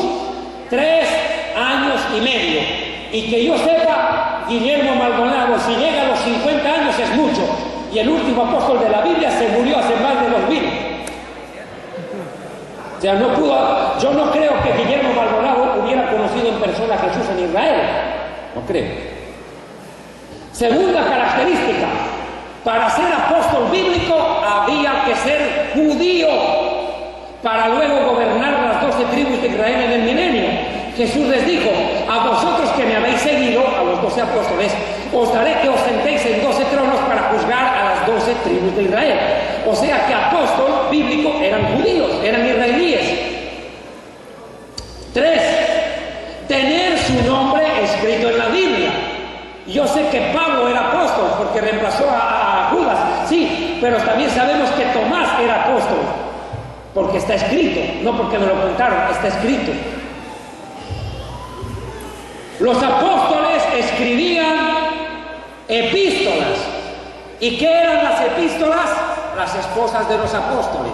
3 años y medio. Y que yo sepa, Guillermo Maldonado, si llega a los 50 años es mucho. Y el último apóstol de la Biblia se murió hace más de 2000. O sea, yo no creo que Guillermo Maldonado hubiera conocido en persona a Jesús en Israel. No creo. Segunda característica, para ser apóstol bíblico había que ser judío para luego gobernar las 12 tribus de Israel en el milenio. Jesús les dijo, a vosotros que me habéis seguido, a los 12 apóstoles, os daré que os sentéis en 12 tronos para juzgar a las 12 tribus de Israel. O sea que apóstol bíblico eran judíos, eran israelíes. 3. Tener su nombre escrito en la Biblia. Yo sé que Pablo era apóstol porque reemplazó a Judas, sí, pero también sabemos que Tomás era apóstol porque está escrito, no porque me lo contaron, está escrito. Los apóstoles escribían epístolas. ¿Y qué eran las epístolas? Las esposas de los apóstoles.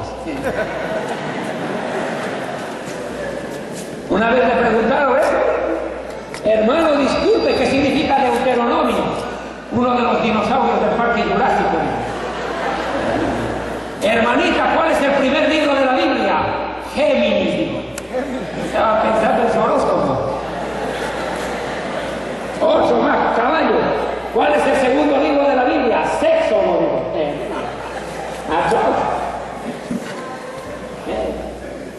Una vez le preguntaron eso. Hermano, disculpe, ¿qué significa Deuteronomio? Uno de los dinosaurios del Parque Jurásico. Hermanita, ¿cuál es el primer libro de la Biblia? Géminis, digo. Estaba pensando en su horóscopo. 8 más, caballo. ¿Cuál es el segundo libro de la Biblia? Sexo, no digo.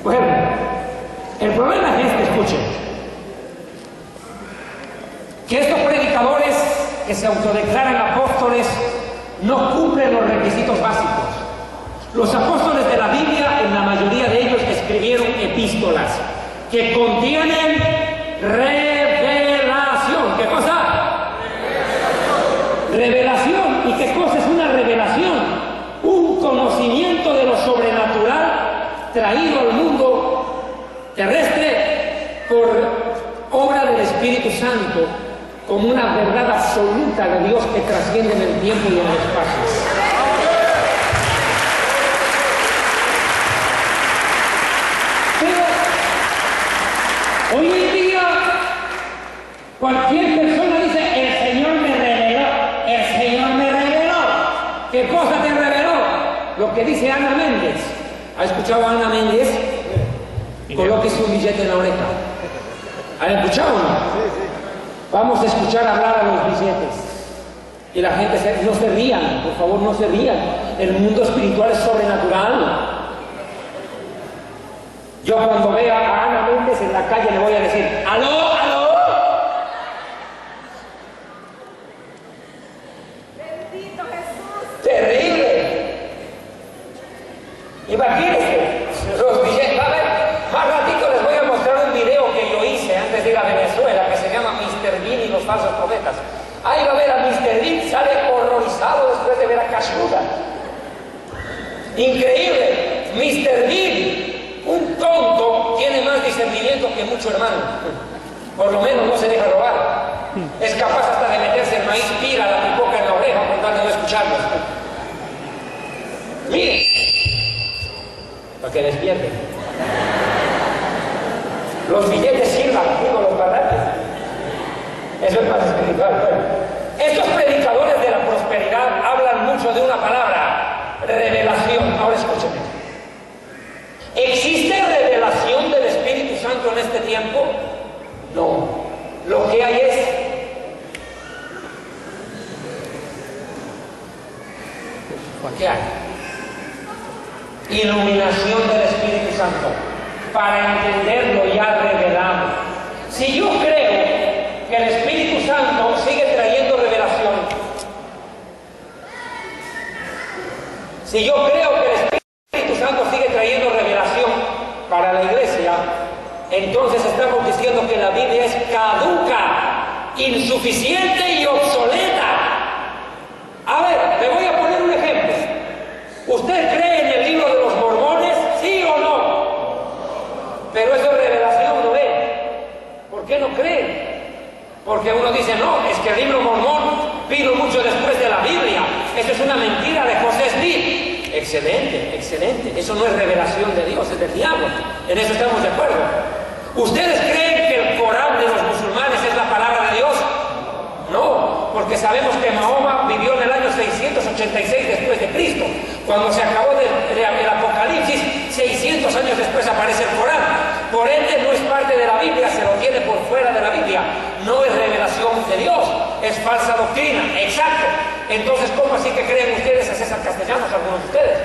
Bueno, el problema es este, escuchen. Que estos predicadores que se autodeclaran apóstoles no cumplen los requisitos básicos. Los apóstoles de la Biblia, en la mayoría de ellos, escribieron epístolas que contienen revelación. ¿Qué cosa? Revelación. ¿Y qué cosa es una revelación? Un conocimiento de lo sobrenatural traído al mundo terrestre por obra del Espíritu Santo, como una verdad absoluta de Dios que trasciende en el tiempo y en el espacio. Pero hoy en día cualquier persona dice, el Señor me reveló, el Señor me reveló. ¿Qué cosa te reveló? Lo que dice Ana Méndez. ¿Ha escuchado a Ana Méndez? Colóquese un billete en la oreja. ¿Han escuchado o no? Sí, sí. Vamos a escuchar hablar a los billetes. Y la gente no se rían, por favor, no se rían. El mundo espiritual es sobrenatural. Yo cuando vea a Ana Méndez en la calle le voy a decir, ¡aló, aló! imagínense, los billetes, a ver, más ratito les voy a mostrar un video que yo hice antes de ir a Venezuela, que se llama Mr. Bean y los falsos profetas. Ahí va a ver a Mr. Bean, sale horrorizado después de ver a Cash Ruga. Increíble, Mr. Bean, un tonto, tiene más discernimiento que mucho hermano. Por lo menos no se deja robar. Es capaz hasta de meterse el maíz pira, la pipoca en la oreja con tal de no escucharlos. Miren, para que despierten. Los billetes sirvan, digo los parlantes. Eso es más espiritual. Bueno, estos predicadores de la prosperidad hablan mucho de una palabra, revelación. Ahora escúchenme. ¿Existe revelación del Espíritu Santo en este tiempo? No. Lo que hay es ¿qué hay? Iluminación del Espíritu Santo para entenderlo ya revelado. Si yo creo que el Espíritu Santo sigue trayendo revelación, si yo creo que el Espíritu Santo sigue trayendo revelación para la iglesia, entonces estamos diciendo que la Biblia es caduca, insuficiente y obsoleta. A ver, te voy a poner un ejemplo. ¿Usted cree en el libro de los mormones? ¿Sí o no? Pero eso es revelación, ¿no ve? ¿Por qué no creen? Porque uno dice, no, es que el libro mormón vino mucho después de la Biblia. Eso es una mentira de José Smith. Excelente, excelente. Eso no es revelación de Dios, es del diablo. En eso estamos de acuerdo. ¿Ustedes creen que el Corán de los musulmanes es la palabra de Dios? No, porque sabemos que Mahoma vivió en el año 686 después de Cristo. Cuando se acabó el Apocalipsis, 600 años después aparece el Corán. Por ende no es parte de la Biblia, se lo tiene por fuera de la Biblia. No es revelación de Dios, es falsa doctrina. Exacto. Entonces, ¿cómo así que creen ustedes a César Castellanos, algunos de ustedes?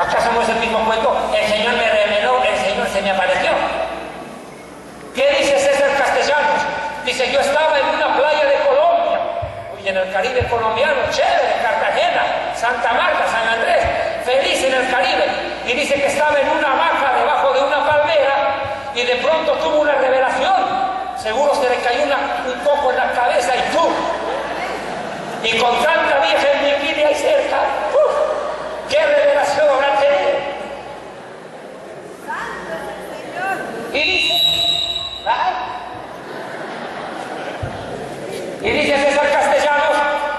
¿Acaso no es el mismo cuento? El Señor me reveló, el Señor se me apareció. ¿Qué dice César Castellanos? Dice, yo estaba en una playa de Colombia, y en el Caribe colombiano, chévere, Cartagena, Santa Marta, San Andrés, feliz en el Caribe, y dice que estaba en una hamaca debajo de una palmera, y de pronto tuvo una revelación, seguro se le cayó un poco en la cabeza y ¡pum! Y con tanta vieja en bikini ahí cerca, ¡pum! ¿Qué revelación habrá tenido? Y dice, y dice César Castellanos,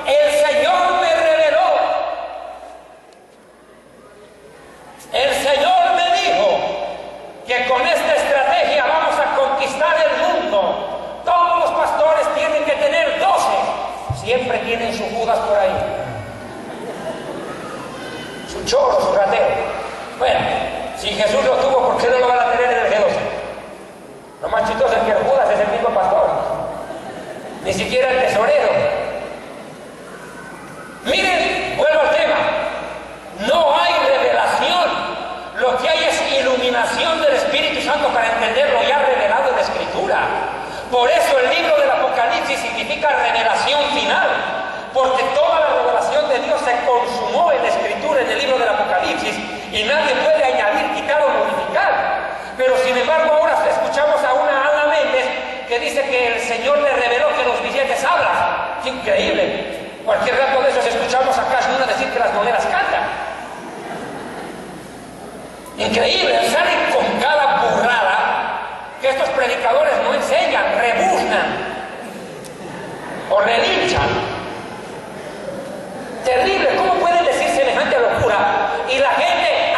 el Señor me reveló, el Señor me dijo que con esta estrategia vamos a conquistar el mundo. Todos los pastores tienen que tener 12, siempre tienen su Judas por ahí, su choro, su ratero. Bueno, si Jesús lo tuvo, ¿por qué no lo van a tener en el G12? Lo más chistoso es que el Judas es el mismo pastor, ni siquiera el tesorero. Miren, vuelvo al tema. No hay revelación. Lo que hay es iluminación del Espíritu Santo para entender lo ya revelado en la Escritura. Por eso el libro del Apocalipsis significa revelación final, porque toda la revelación de Dios se consumó en la Escritura, en el libro del Apocalipsis, y nadie puede añadir, quitar o modificar. Pero sin embargo ahora escuchamos a una Ana Méndez que dice que el Señor le reveló que los billetes hablan. ¡Qué increíble! Cualquier rato de esos escuchamos a Cash Luna decir que las monedas cantan. Increíble, salen con cada burrada que estos predicadores no enseñan, rebuznan o relinchan. Terrible, ¿cómo pueden decir semejante locura? Y la gente,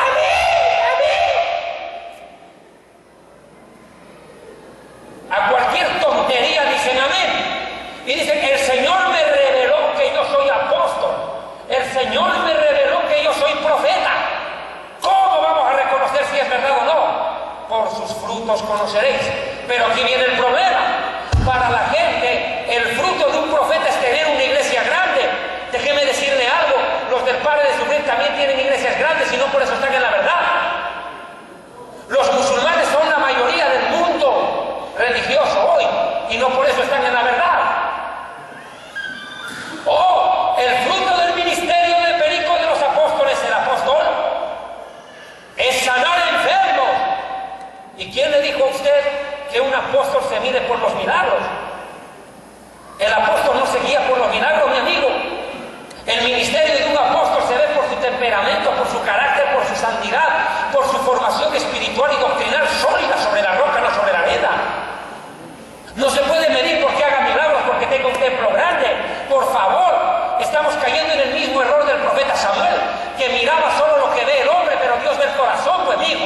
a cualquier tontería dicen amén. Y dicen, el Señor me reveló que yo soy apóstol. El Señor me reveló que yo soy profeta. ¿Cómo vamos a reconocer si es verdad o no? Por sus frutos conoceréis. Pero aquí viene el problema. Para la gente, el fruto de un profeta es tener una iglesia grande. Déjeme decirle algo. Los del Padre de Sufrir también tienen iglesias grandes y no por eso están en la verdad. Los musulmanes son la mayoría del mundo religioso hoy y no por eso están en la verdad. El fruto del ministerio de Perico de los apóstoles, el apóstol, ¿Quién le dijo a usted que un apóstol se mide por los milagros? El apóstol no se guía por los milagros, mi amigo. El ministerio de un apóstol se ve por su temperamento, por su carácter, por su santidad, por su formación espiritual y doctrinal sólida sobre la roca, no sobre la arena. No se puede medir porque haga milagros, porque tenga un templo grande. Por favor, estamos cayendo en el mismo error del profeta Samuel, que miraba solo lo que ve el hombre, pero Dios ve el corazón, pues amigo.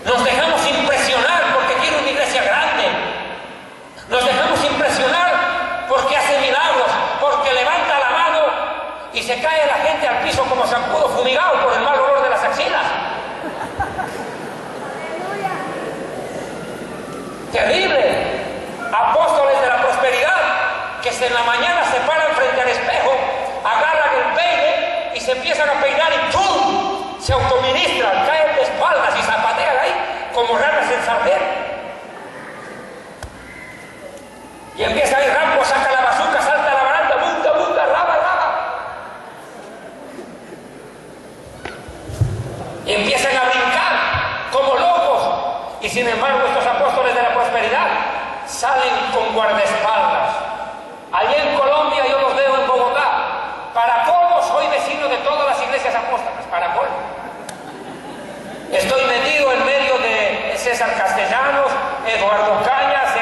Nos dejamos impresionar porque tiene una iglesia grande. Nos dejamos impresionar porque hace milagros, porque levanta la mano y se cae la gente al piso como zancudo fumigado por el mal olor de las axilas. Terrible. Apóstoles de la prosperidad que en la mañana se paran frente al espejo, agarran el peine y se empiezan a peinar y ¡pum! Se autoministran, caen de espaldas y zapatean ahí como ranas en sartén. Y empieza a ir Rambo, saca la bazuca, salta a la baranda, bunta, bunta, raba, raba. Y empiezan a brincar como locos. Y sin embargo estos apóstoles de la prosperidad salen con guardaespaldas. Allí en Colombia yo los veo en Bogotá. Para colmo soy vecino de todas las iglesias apóstoles, para colmo. Estoy metido en medio de César Castellanos, Eduardo Cañas,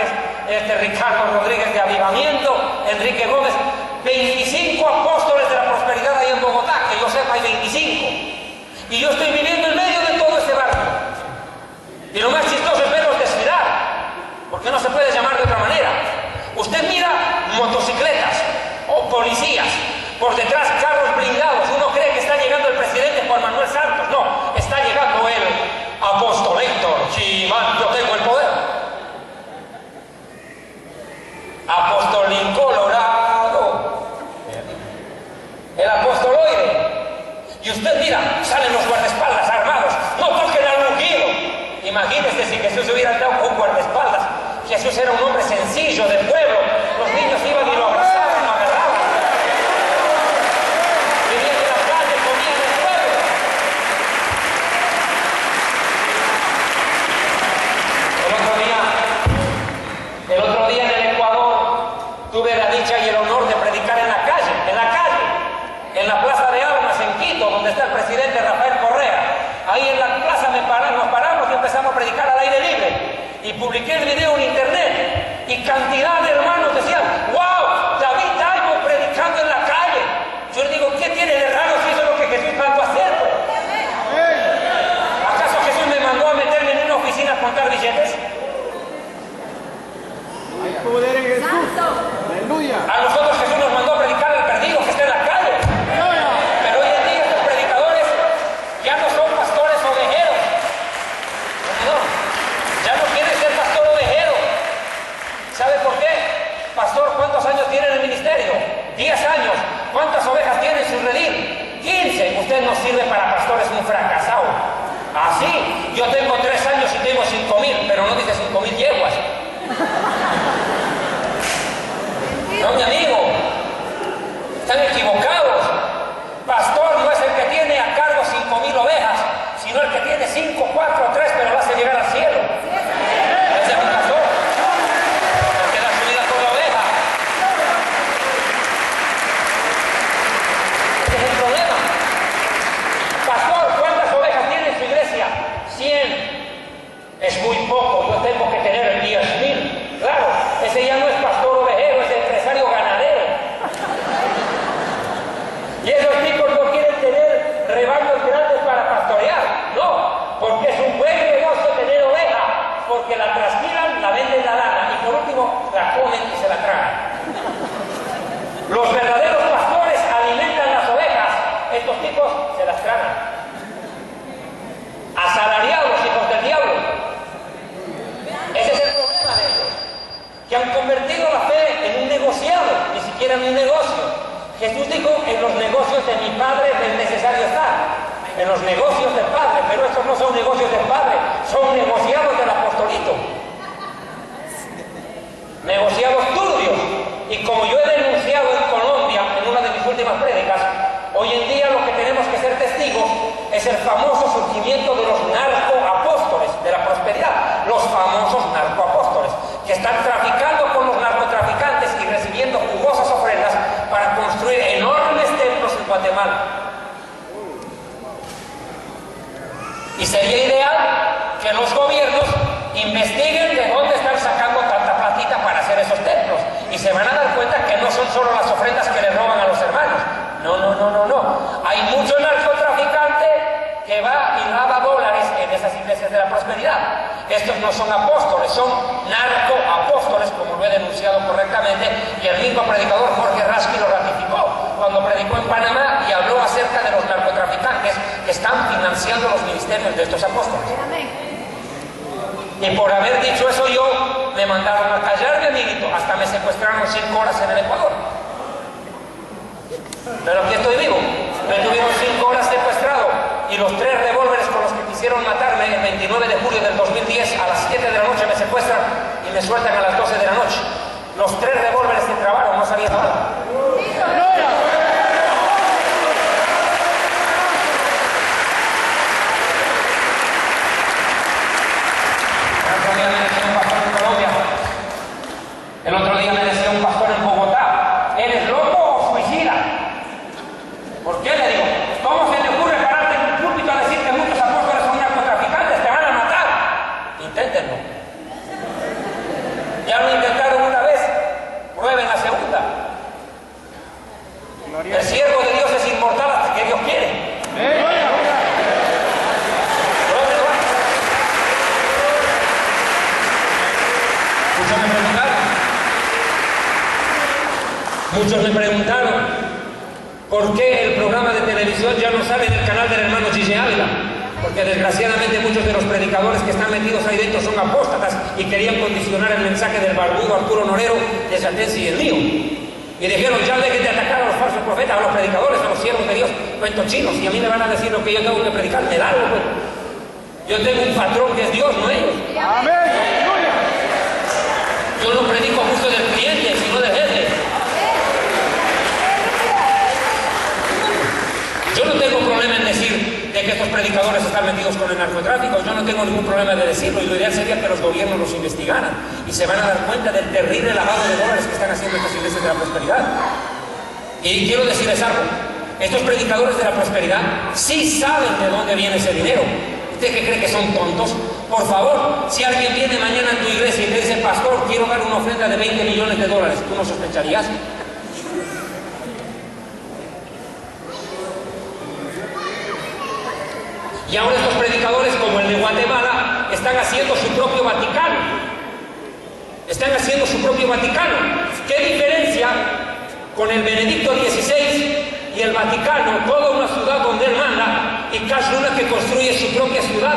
Ricardo Rodríguez de Avivamiento, Enrique Gómez, 25 apóstoles de la prosperidad ahí en Bogotá, que yo sepa hay 25. Y yo estoy viviendo en medio de todo ese barrio. Y lo más chistoso es verlos desfilar, porque no se puede llamar de otra manera. Usted mira motocicletas o policías, por detrás carros blindados. Uno cree que está llegando el presidente Juan Manuel Santos. No, está llegando el apóstol Héctor Chimán, yo tengo el poder. Apostolín Colorado, el apostoloide. Y usted mira, salen los guardaespaldas armados, no toquen al ungido. Imagínese si Jesús hubiera andado con guardaespaldas. Jesús era un hombre sencillo, del pueblo. Los niños iban y lo abrazaban, lo agarraban. Vivían en la calle, comían en el pueblo. El otro día en el Ecuador tuve la dicha y el honor de predicar en la calle, en la Plaza de Armas en Quito, donde está el presidente Rafael Correa. Ahí en la plaza nos paramos y empezamos a predicar al aire libre. Y publiqué el video en internet y cantidad de hermanos decían: ¡wow! David Taibo predicando en la calle. Yo le digo, ¿qué tiene de raro si eso es lo que Jesús mandó a hacer? Pues? ¿Acaso Jesús me mandó a meterme en una oficina a contar billetes? Hay poder en Jesús. Aleluya. A nosotros Jesús nos mandó a predicar al perdido que está en la calle. Pero hoy en día estos predicadores ya no son pastores ovejeros. No, ya no quieren ser pastor ovejero. ¿Sabe por qué? Pastor, ¿cuántos años tiene en el ministerio? 10 años. ¿Cuántas ovejas tiene en su redil? 15. Usted no sirve para pastor, es un fracasado. Así, yo tengo 3 años y tengo 5,000, pero no dice 5,000 yeguas. No, mi amigo, están equivocados. Pastor no es el que tiene a cargo 5,000 ovejas, sino el que tiene 5, 4, 3, pero lo hace llegar al cielo. Ese es un pastor, el que da su vida por la oveja. Ese es el problema. Pastor, ¿cuántas ovejas tiene en su iglesia? 100. Es muy poco, yo tengo que tener 10,000. Claro, ese ya no es pastor ovejero, es empresario ganadero. Y esos tipos no quieren tener rebaños grandes para pastorear. No, porque es un buen negocio tener oveja, porque la trasquilan, la venden la lana y por último la comen y se la tragan. Los verdaderos pastores alimentan las ovejas, estos tipos se las tragan. Asalariados, hijos del diablo. Ese es el problema de ellos, que han convertido la fe en un negociado, ni siquiera en un negocio. Jesús dijo, en los negocios de mi Padre es necesario estar. En los negocios del Padre, pero estos no son negocios del Padre, son negociados del apostolito. Negociados turbios. Y como yo he denunciado en Colombia, en una de mis últimas prédicas, hoy en día lo que tenemos que ser testigos es el famoso surgimiento de Y sería ideal que los gobiernos investiguen de dónde están sacando tanta platita para hacer esos templos. Y se van a dar cuenta que no son solo las ofrendas que le roban a los hermanos. No. Hay mucho narcotraficante que va y lava dólares en esas iglesias de la prosperidad. Estos no son apóstoles, son narcoapóstoles, como lo he denunciado correctamente, y el mismo predicador Jorge Rasky lo ratificó cuando predicó en Panamá y habló acerca de los narcotraficantes que están financiando los ministerios de estos apóstoles. Y por haber dicho eso yo, me mandaron a callar, mi amiguito, hasta me secuestraron 5 horas en el Ecuador. Pero aquí estoy vivo. Me tuvieron 5 horas secuestrado y los 3 revólveres con los que quisieron matarme el 29 de julio del 2010 a las 7 de la noche me secuestran y me sueltan a las 12 de la noche. Los 3 revólveres se trabaron, no sabía nada. El otro día me decía un pastor en Bogotá: ¿eres loco o suicida? ¿Por qué? Le digo, ¿cómo se te ocurre pararte en un púlpito a decir que muchos apóstoles son narcotraficantes? ¡Te van a matar! Inténtenlo. Ya lo intentaron una vez, prueben la segunda. El siervo de Dios es inmortal hasta que Dios quiere. Muchos me preguntaron por qué el programa de televisión ya no sale en el canal del hermano Gigi Ávila, porque desgraciadamente muchos de los predicadores que están metidos ahí dentro son apóstatas y querían condicionar el mensaje del barbudo Arturo Norero, de Satensi y el mío. Y dijeron: ya dejen de atacar a los falsos profetas, a los predicadores, a los siervos de Dios, cuentos chinos, y a mí me van a decir lo que yo tengo que predicar, me da algo, pues. Yo tengo un patrón que es Dios, no ellos. Amén. Yo no predico a gusto del cliente, sino del jefe. Yo no tengo problema en decir de que estos predicadores están metidos con el narcotráfico. Yo no tengo ningún problema de decirlo, y lo ideal sería que los gobiernos los investigaran y se van a dar cuenta del terrible lavado de dólares que están haciendo estas iglesias de la prosperidad. Y quiero decirles algo: estos predicadores de la prosperidad sí saben de dónde viene ese dinero. ¿Usted qué cree que son tontos? Por favor, si alguien viene mañana en tu iglesia y te dice: pastor, quiero dar una ofrenda de 20 millones de dólares, ¿tú no sospecharías? Y ahora estos predicadores, como el de Guatemala, están haciendo su propio Vaticano. Están haciendo su propio Vaticano. ¿Qué diferencia con el Benedicto XVI y el Vaticano? Toda una ciudad donde él manda, y Cash Luna, que construye su propia ciudad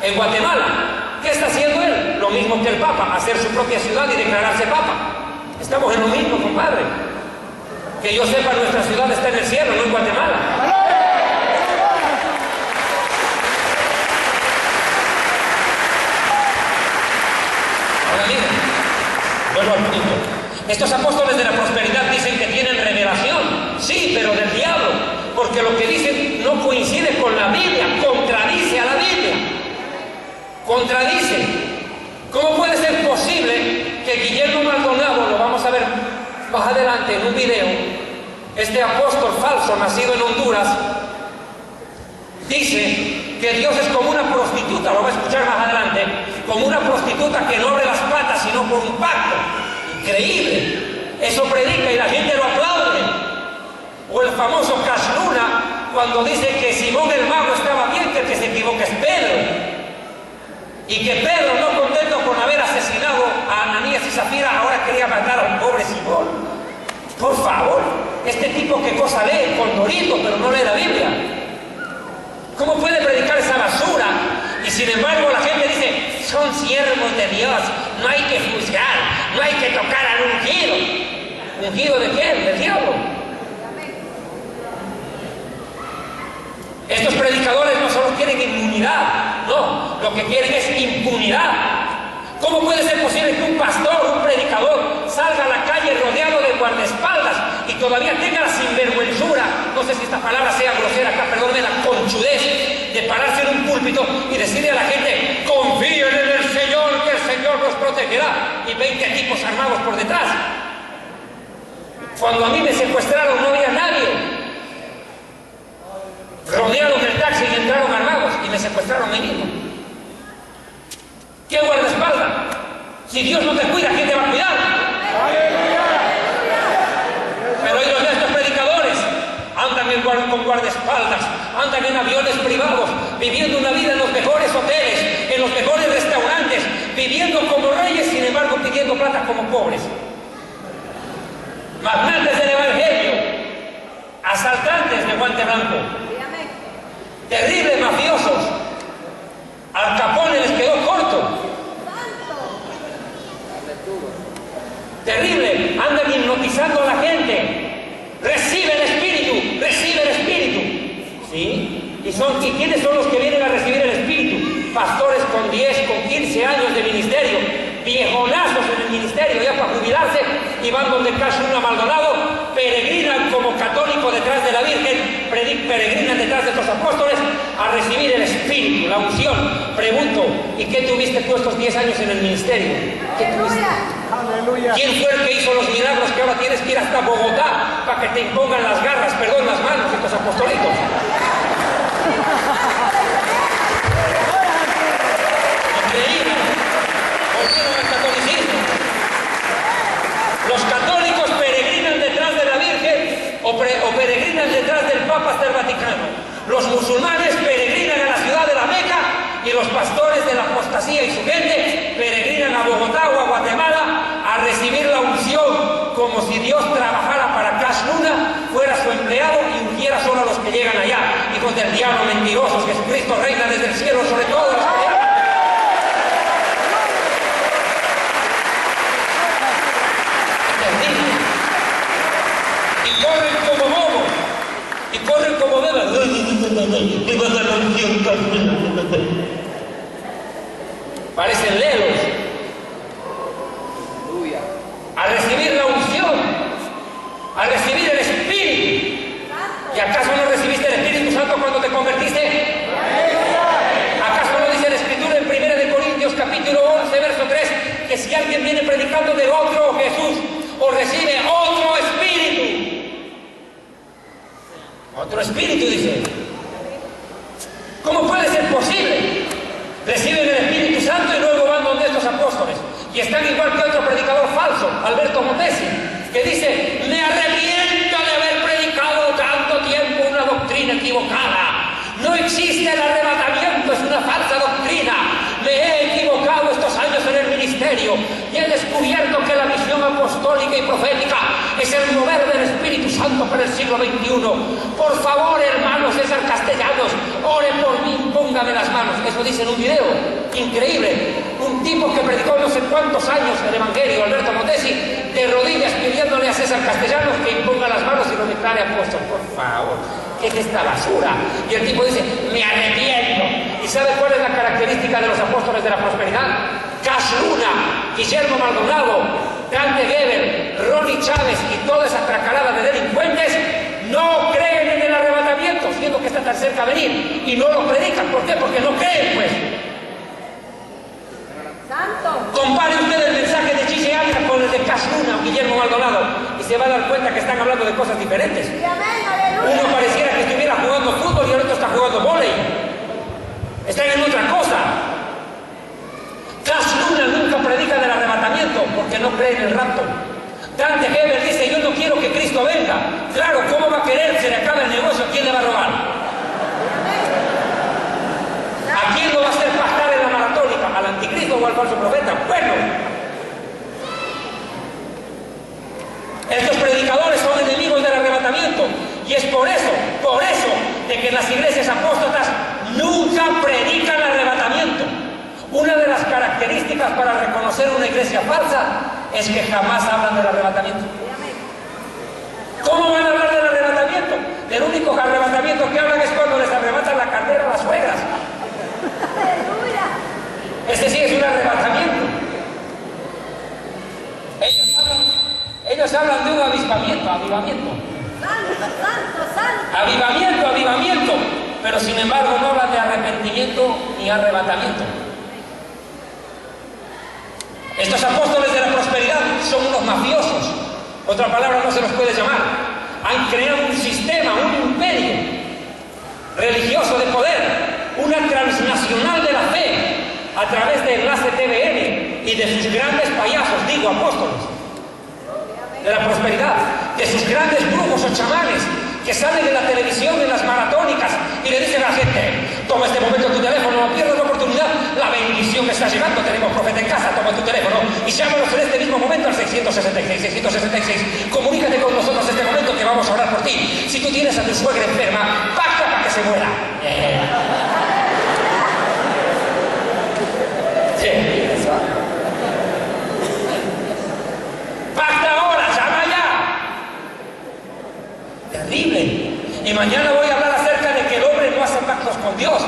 en Guatemala. ¿Qué está haciendo él? Lo mismo que el Papa, hacer su propia ciudad y declararse Papa. Estamos en lo mismo, compadre. Que yo sepa, nuestra ciudad está en el cielo, no en Guatemala. Ahora miren, vuelvo al punto. Estos apóstoles de la prosperidad dicen que tienen revelación. Sí, pero del diablo. Porque lo que dicen no coincide con la Biblia, contradice a la Biblia. Contradice. ¿Cómo puede ser posible que Guillermo Maldonado, lo vamos a ver más adelante en un video, este apóstol falso nacido en Honduras, dice que Dios es como una prostituta, lo va a escuchar más adelante, como una prostituta que no abre las patas sino por un pacto? Increíble. Eso predica y la gente lo aplaude. O el famoso Cash Luna, cuando dice que Simón el mago estaba bien, que el que se equivoca es Pedro. Y que Pedro, no contento con haber asesinado a Ananías y Zafira, ahora quería matar al pobre Simón. Por favor, este tipo qué cosa lee, Condorito, pero no lee la Biblia. ¿Cómo puede predicar esa basura? Y sin embargo la gente dice: son siervos de Dios, no hay que juzgar, no hay que tocar al ungido. ¿Ungido de quién? Del diablo. Estos predicadores no solo quieren inmunidad, no, lo que quieren es impunidad. ¿Cómo puede ser posible que un pastor, un predicador, salga a la calle rodeado de guardaespaldas y todavía tenga la sinvergüenzura, no sé si esta palabra sea grosera acá, perdónme, la conchudez de pararse en un púlpito y decirle a la gente: confíen en el Señor, que el Señor los protegerá, y 20 tipos armados por detrás? Cuando a mí me secuestraron no había nadie. Rodearon el taxi y entraron armados, y y me secuestraron ahí mismo. ¿Quién guardaespaldas? Si Dios no te cuida, ¿quién te va a cuidar? Pero ellos de estos predicadores andan con guardaespaldas, andan en aviones privados, viviendo una vida en los mejores hoteles, en los mejores restaurantes, viviendo como reyes, sin embargo pidiendo plata como pobres. Magnates del evangelio, asaltantes de guante blanco, terribles mafiosos. Al Capone les quedó corto. Terrible, andan hipnotizando a la gente. Recibe el Espíritu, recibe el Espíritu. ¿Sí? ¿Y quiénes son los que vienen a recibir el Espíritu? Pastores con 10, con 15 años de ministerio, viejonazos en el ministerio ya para jubilarse, y van donde Cash Luna Maldonado, peregrinan como católicos detrás de la Virgen, peregrinan detrás de los apóstoles a recibir el Espíritu, la unción. Pregunto, ¿y qué tuviste tú estos 10 años en el ministerio? ¿Qué tuviste? Aleluya. ¿Quién fue el que hizo los milagros que ahora tienes que ir hasta Bogotá para que te impongan las garras, perdón, las manos estos apostolitos? Increíble. Volvieron al catolicismo. Los católicos peregrinan detrás de la Virgen o peregrinan detrás del Papa hasta el Vaticano. Los musulmanes peregrinan a la ciudad de la Meca, y los pastores de la apostasía y su gente peregrinan a Bogotá o a Guatemala a recibir la unción, como si Dios trabajara para Cash Luna, fuera su empleado y ungiera solo a los que llegan allá. Hijos del diablo, mentirosos. Jesucristo reina desde el cielo sobre todos los que llegan. Y corren como bobos, y corren como bebas. Parecen lelos. A recibir la unción, a recibir el Espíritu. ¿Y acaso no recibiste el Espíritu Santo cuando te convertiste? ¿Acaso no dice la Escritura en 1 Corintios capítulo 11, verso 3, que si alguien viene predicando de otro Jesús, o recibe otro Espíritu? Otro Espíritu, dice. ¿Cómo puede ser posible? Reciben el Espíritu Santo y luego van donde estos apóstoles. Y están igual que otro predicador falso, Alberto Motesi, que dice: me arrepiento de haber predicado tanto tiempo una doctrina equivocada. No existe el arrebatamiento, es una falsa doctrina. Me he equivocado estos años en el ministerio y he descubierto que la misión apostólica y profética es el mover del Espíritu Santo para el siglo XXI. Por favor, hermanos César Castellanos, ore por mí, póngame las manos. Eso dice en un video increíble. Un tipo que predicó no sé cuántos años el Evangelio, Alberto Motesi, de rodillas pidiéndole a César Castellanos que imponga las manos y lo declare apóstol. Por favor, ¿qué es esta basura? Y el tipo dice: me arrepiento. ¿Y sabe cuál es la característica de los apóstoles de la prosperidad? Cash Luna, Guillermo Maldonado, Dante Gebel, Ronnie Chávez y toda esa tracarada de delincuentes no creen en el arrebatamiento, siendo que está tan cerca de venir, y no lo predican. ¿Por qué? Porque no creen, pues. Compare usted el mensaje de Gigi Ávila con el de Cash Luna o Guillermo Maldonado y se va a dar cuenta que están hablando de cosas diferentes. Uno pareciera que estuviera jugando fútbol y el otro está jugando vóley. Están en otra cosa. Cash Luna nunca predica del arrebatamiento porque no cree en el rapto. Dante Gebel dice: yo no quiero que Cristo venga. Claro, ¿cómo va a querer? Se le acaba el negocio, ¿quién le va a robar? ¿A quién lo va a hacer pastar en la maratónica? ¿Al anticristo o al falso profeta? Bueno, estos predicadores son enemigos del arrebatamiento, y es por eso de que las iglesias apóstatas nunca predican el arrebatamiento. Una de las características para reconocer una iglesia falsa es que jamás hablan del arrebatamiento. ¿Cómo van a hablar del arrebatamiento? El único arrebatamiento que hablan es cuando les arrebatan la cartera a las suegras. Este sí es un arrebatamiento. Ellos hablan de un avivamiento. Avivamiento, pero sin embargo no hablan de arrepentimiento ni arrebatamiento. Estos apóstoles de la prosperidad son unos mafiosos, otra palabra no se los puede llamar. Han creado un sistema, un imperio religioso de poder, una una transnacional de la fe a través de Enlace TVN y de sus grandes payasos, digo apóstoles, de la prosperidad, de sus grandes brujos o chamanes que salen en la televisión, en las maratónicas y le dicen a la gente: toma este momento tu teléfono, no pierdas la oportunidad, la bendición que está llegando, tenemos profeta en casa, toma tu teléfono y llámanos en este mismo momento al 666, comunícate con nosotros en este momento que vamos a orar por ti. Si tú tienes a tu suegra enferma, pacta para que se muera. Pacta ahora, llama ya. Terrible. Y mañana voy a hablar acerca de que el hombre no hace pactos con Dios.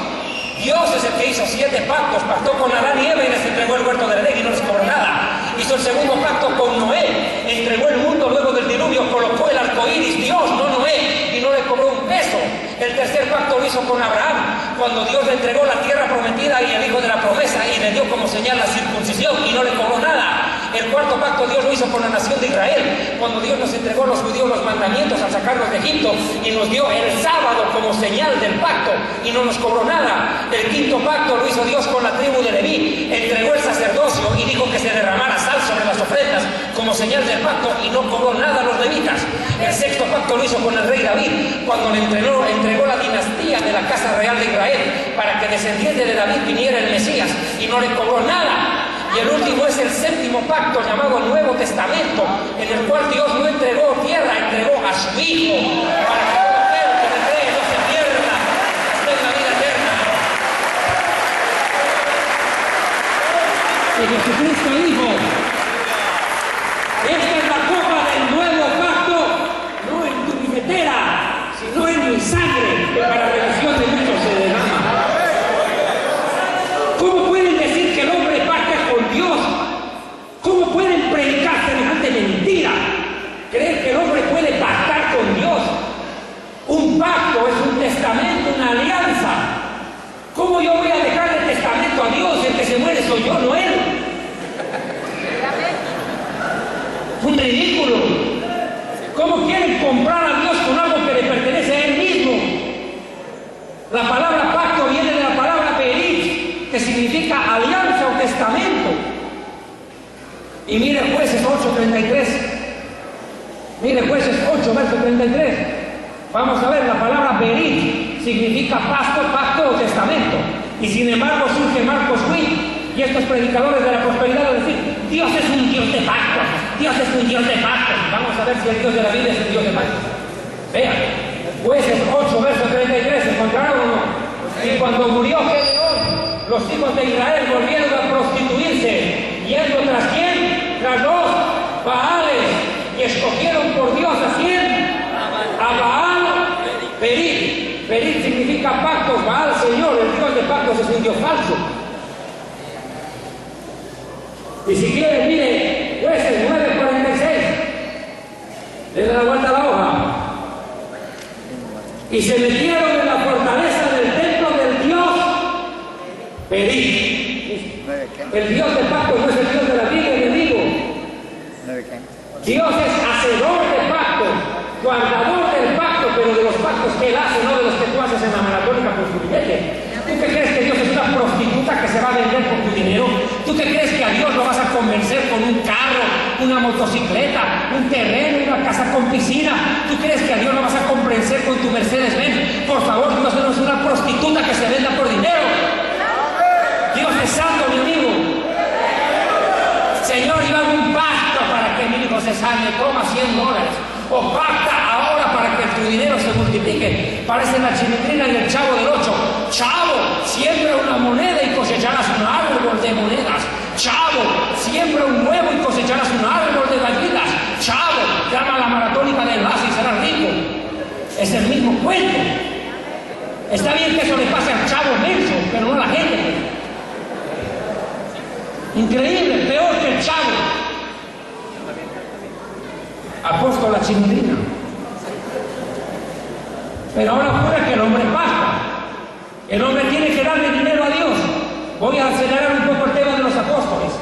Dios es el que hizo 7 pactos. Pactó con Adán y Eva y les entregó el huerto del Edén y no les cobró nada. Hizo el segundo pacto con Noé. Entregó el mundo luego del diluvio. Colocó el arco iris, Dios, no Noé, y no le cobró un peso. El tercer pacto lo hizo con Abraham, cuando Dios le entregó la tierra prometida y el hijo de la promesa y le dio como señal la circuncisión y no le cobró nada. El cuarto pacto Dios lo hizo con la nación de Israel, cuando Dios nos entregó a los judíos los mandamientos al sacarlos de Egipto y nos dio el sábado como señal del pacto y no nos cobró nada. El quinto pacto lo hizo Dios con la tribu de Leví, entregó el sacerdocio y dijo que se derramara sal sobre las ofrendas como señal del pacto y no cobró nada a los levitas. El sexto pacto lo hizo con el rey David, cuando le entregó la dinastía de la casa real de Israel para que descendiente de David viniera el Mesías y no le cobró nada. Y el último es el séptimo pacto llamado Nuevo Testamento, en el cual Dios no entregó tierra, entregó a su Hijo para que todo aquel que le cree no se pierda, tenga vida eterna. Y Jesucristo dijo: esta es la copa del nuevo pacto, no en tu billetera, sino en mi sangre, que para remisión de muchos se derrama. ¿Cómo pueden decir que el hombre pacta con Dios? ¿Cómo pueden predicar semejante mentira? ¿Creen que el hombre puede pactar con Dios? Un pacto es un testamento, una alianza. ¿Cómo yo voy a dejar el testamento a Dios? El que se muere soy yo, no él. Un ridículo. ¿Cómo quieren comprar a Dios con algo que le pertenece a él mismo? La palabra pacto viene de la palabra berit, que significa alianza o testamento. Y mire Jueces 8:33. Mire Jueces 8, verso 33. Vamos a ver, la palabra berit significa pacto o testamento. Y sin embargo surge Marcos Witt y estos predicadores de la prosperidad a decir: Dios es un Dios de pactos, Dios es un Dios de pactos. Vamos a ver si el Dios de la Biblia es el Dios de pactos. Vean, Jueces 8, verso 33, ¿encontraron o no? Y cuando murió Gedeón, los hijos de Israel volvieron a prostituirse, yendo tras quién, tras los Baales, y escogieron por Dios a quién, a Baal Berit. Berit significa pactos, Baal Señor, el Dios de pactos es un Dios falso. Y si quieren, mire, Jueces 9:46, le da la vuelta a la hoja. Y se metieron en la fortaleza del templo del Dios Berit. El Dios de pacto no es el Dios de la Biblia, le digo. Dios es hacedor de pacto, guardador del pacto, pero de los pactos que él hace, no de los que tú haces en la maratónica por tu billete. ¿Tú qué crees que Dios es una prostituta que se va a vender por tu dinero? ¿Tú qué crees que a Dios lo vas a convencer con un carro, una motocicleta, un terreno, una casa con piscina? ¿Tú crees que a Dios lo vas a convencer con tu Mercedes-Benz? Por favor, Dios no es una prostituta que se venda por dinero. Dios es santo, mi amigo. Señor, yo hago un pacto para que mi hijo se sane, toma $100. O pacta ahora para que tu dinero se multiplique. Parece la Chimitrina y el Chavo del 8. Chavo, siembra una moneda y cosecharás un árbol de monedas. Chavo, siembra un huevo y cosecharás un árbol de gallinas. Chavo, llama a la maratónica de Enlace y serás rico. Es el mismo cuento. Está bien que eso le pase al chavo menso, pero no a la gente. Increíble, peor que el chavo. Apóstol la Chimindrina. Pero ahora ocurre que el hombre pacta. El hombre tiene que darle dinero a Dios. Voy a acelerar un poco el tema de los apóstoles.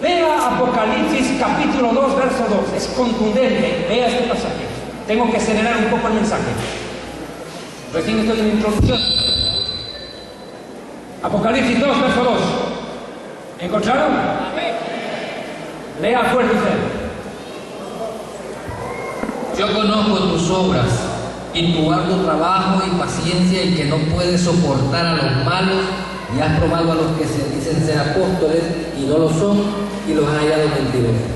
Lea Apocalipsis capítulo 2, verso 2. Es contundente. Vea este pasaje. Tengo que acelerar un poco el mensaje. Recién estoy en introducción. Apocalipsis 2, verso 2. ¿Encontraron? Lea fuerte usted. Yo conozco tus obras y tu arduo trabajo y paciencia y que no puedes soportar a los malos y has probado a los que se dicen ser apóstoles y no lo son y los has hallado mentirosos.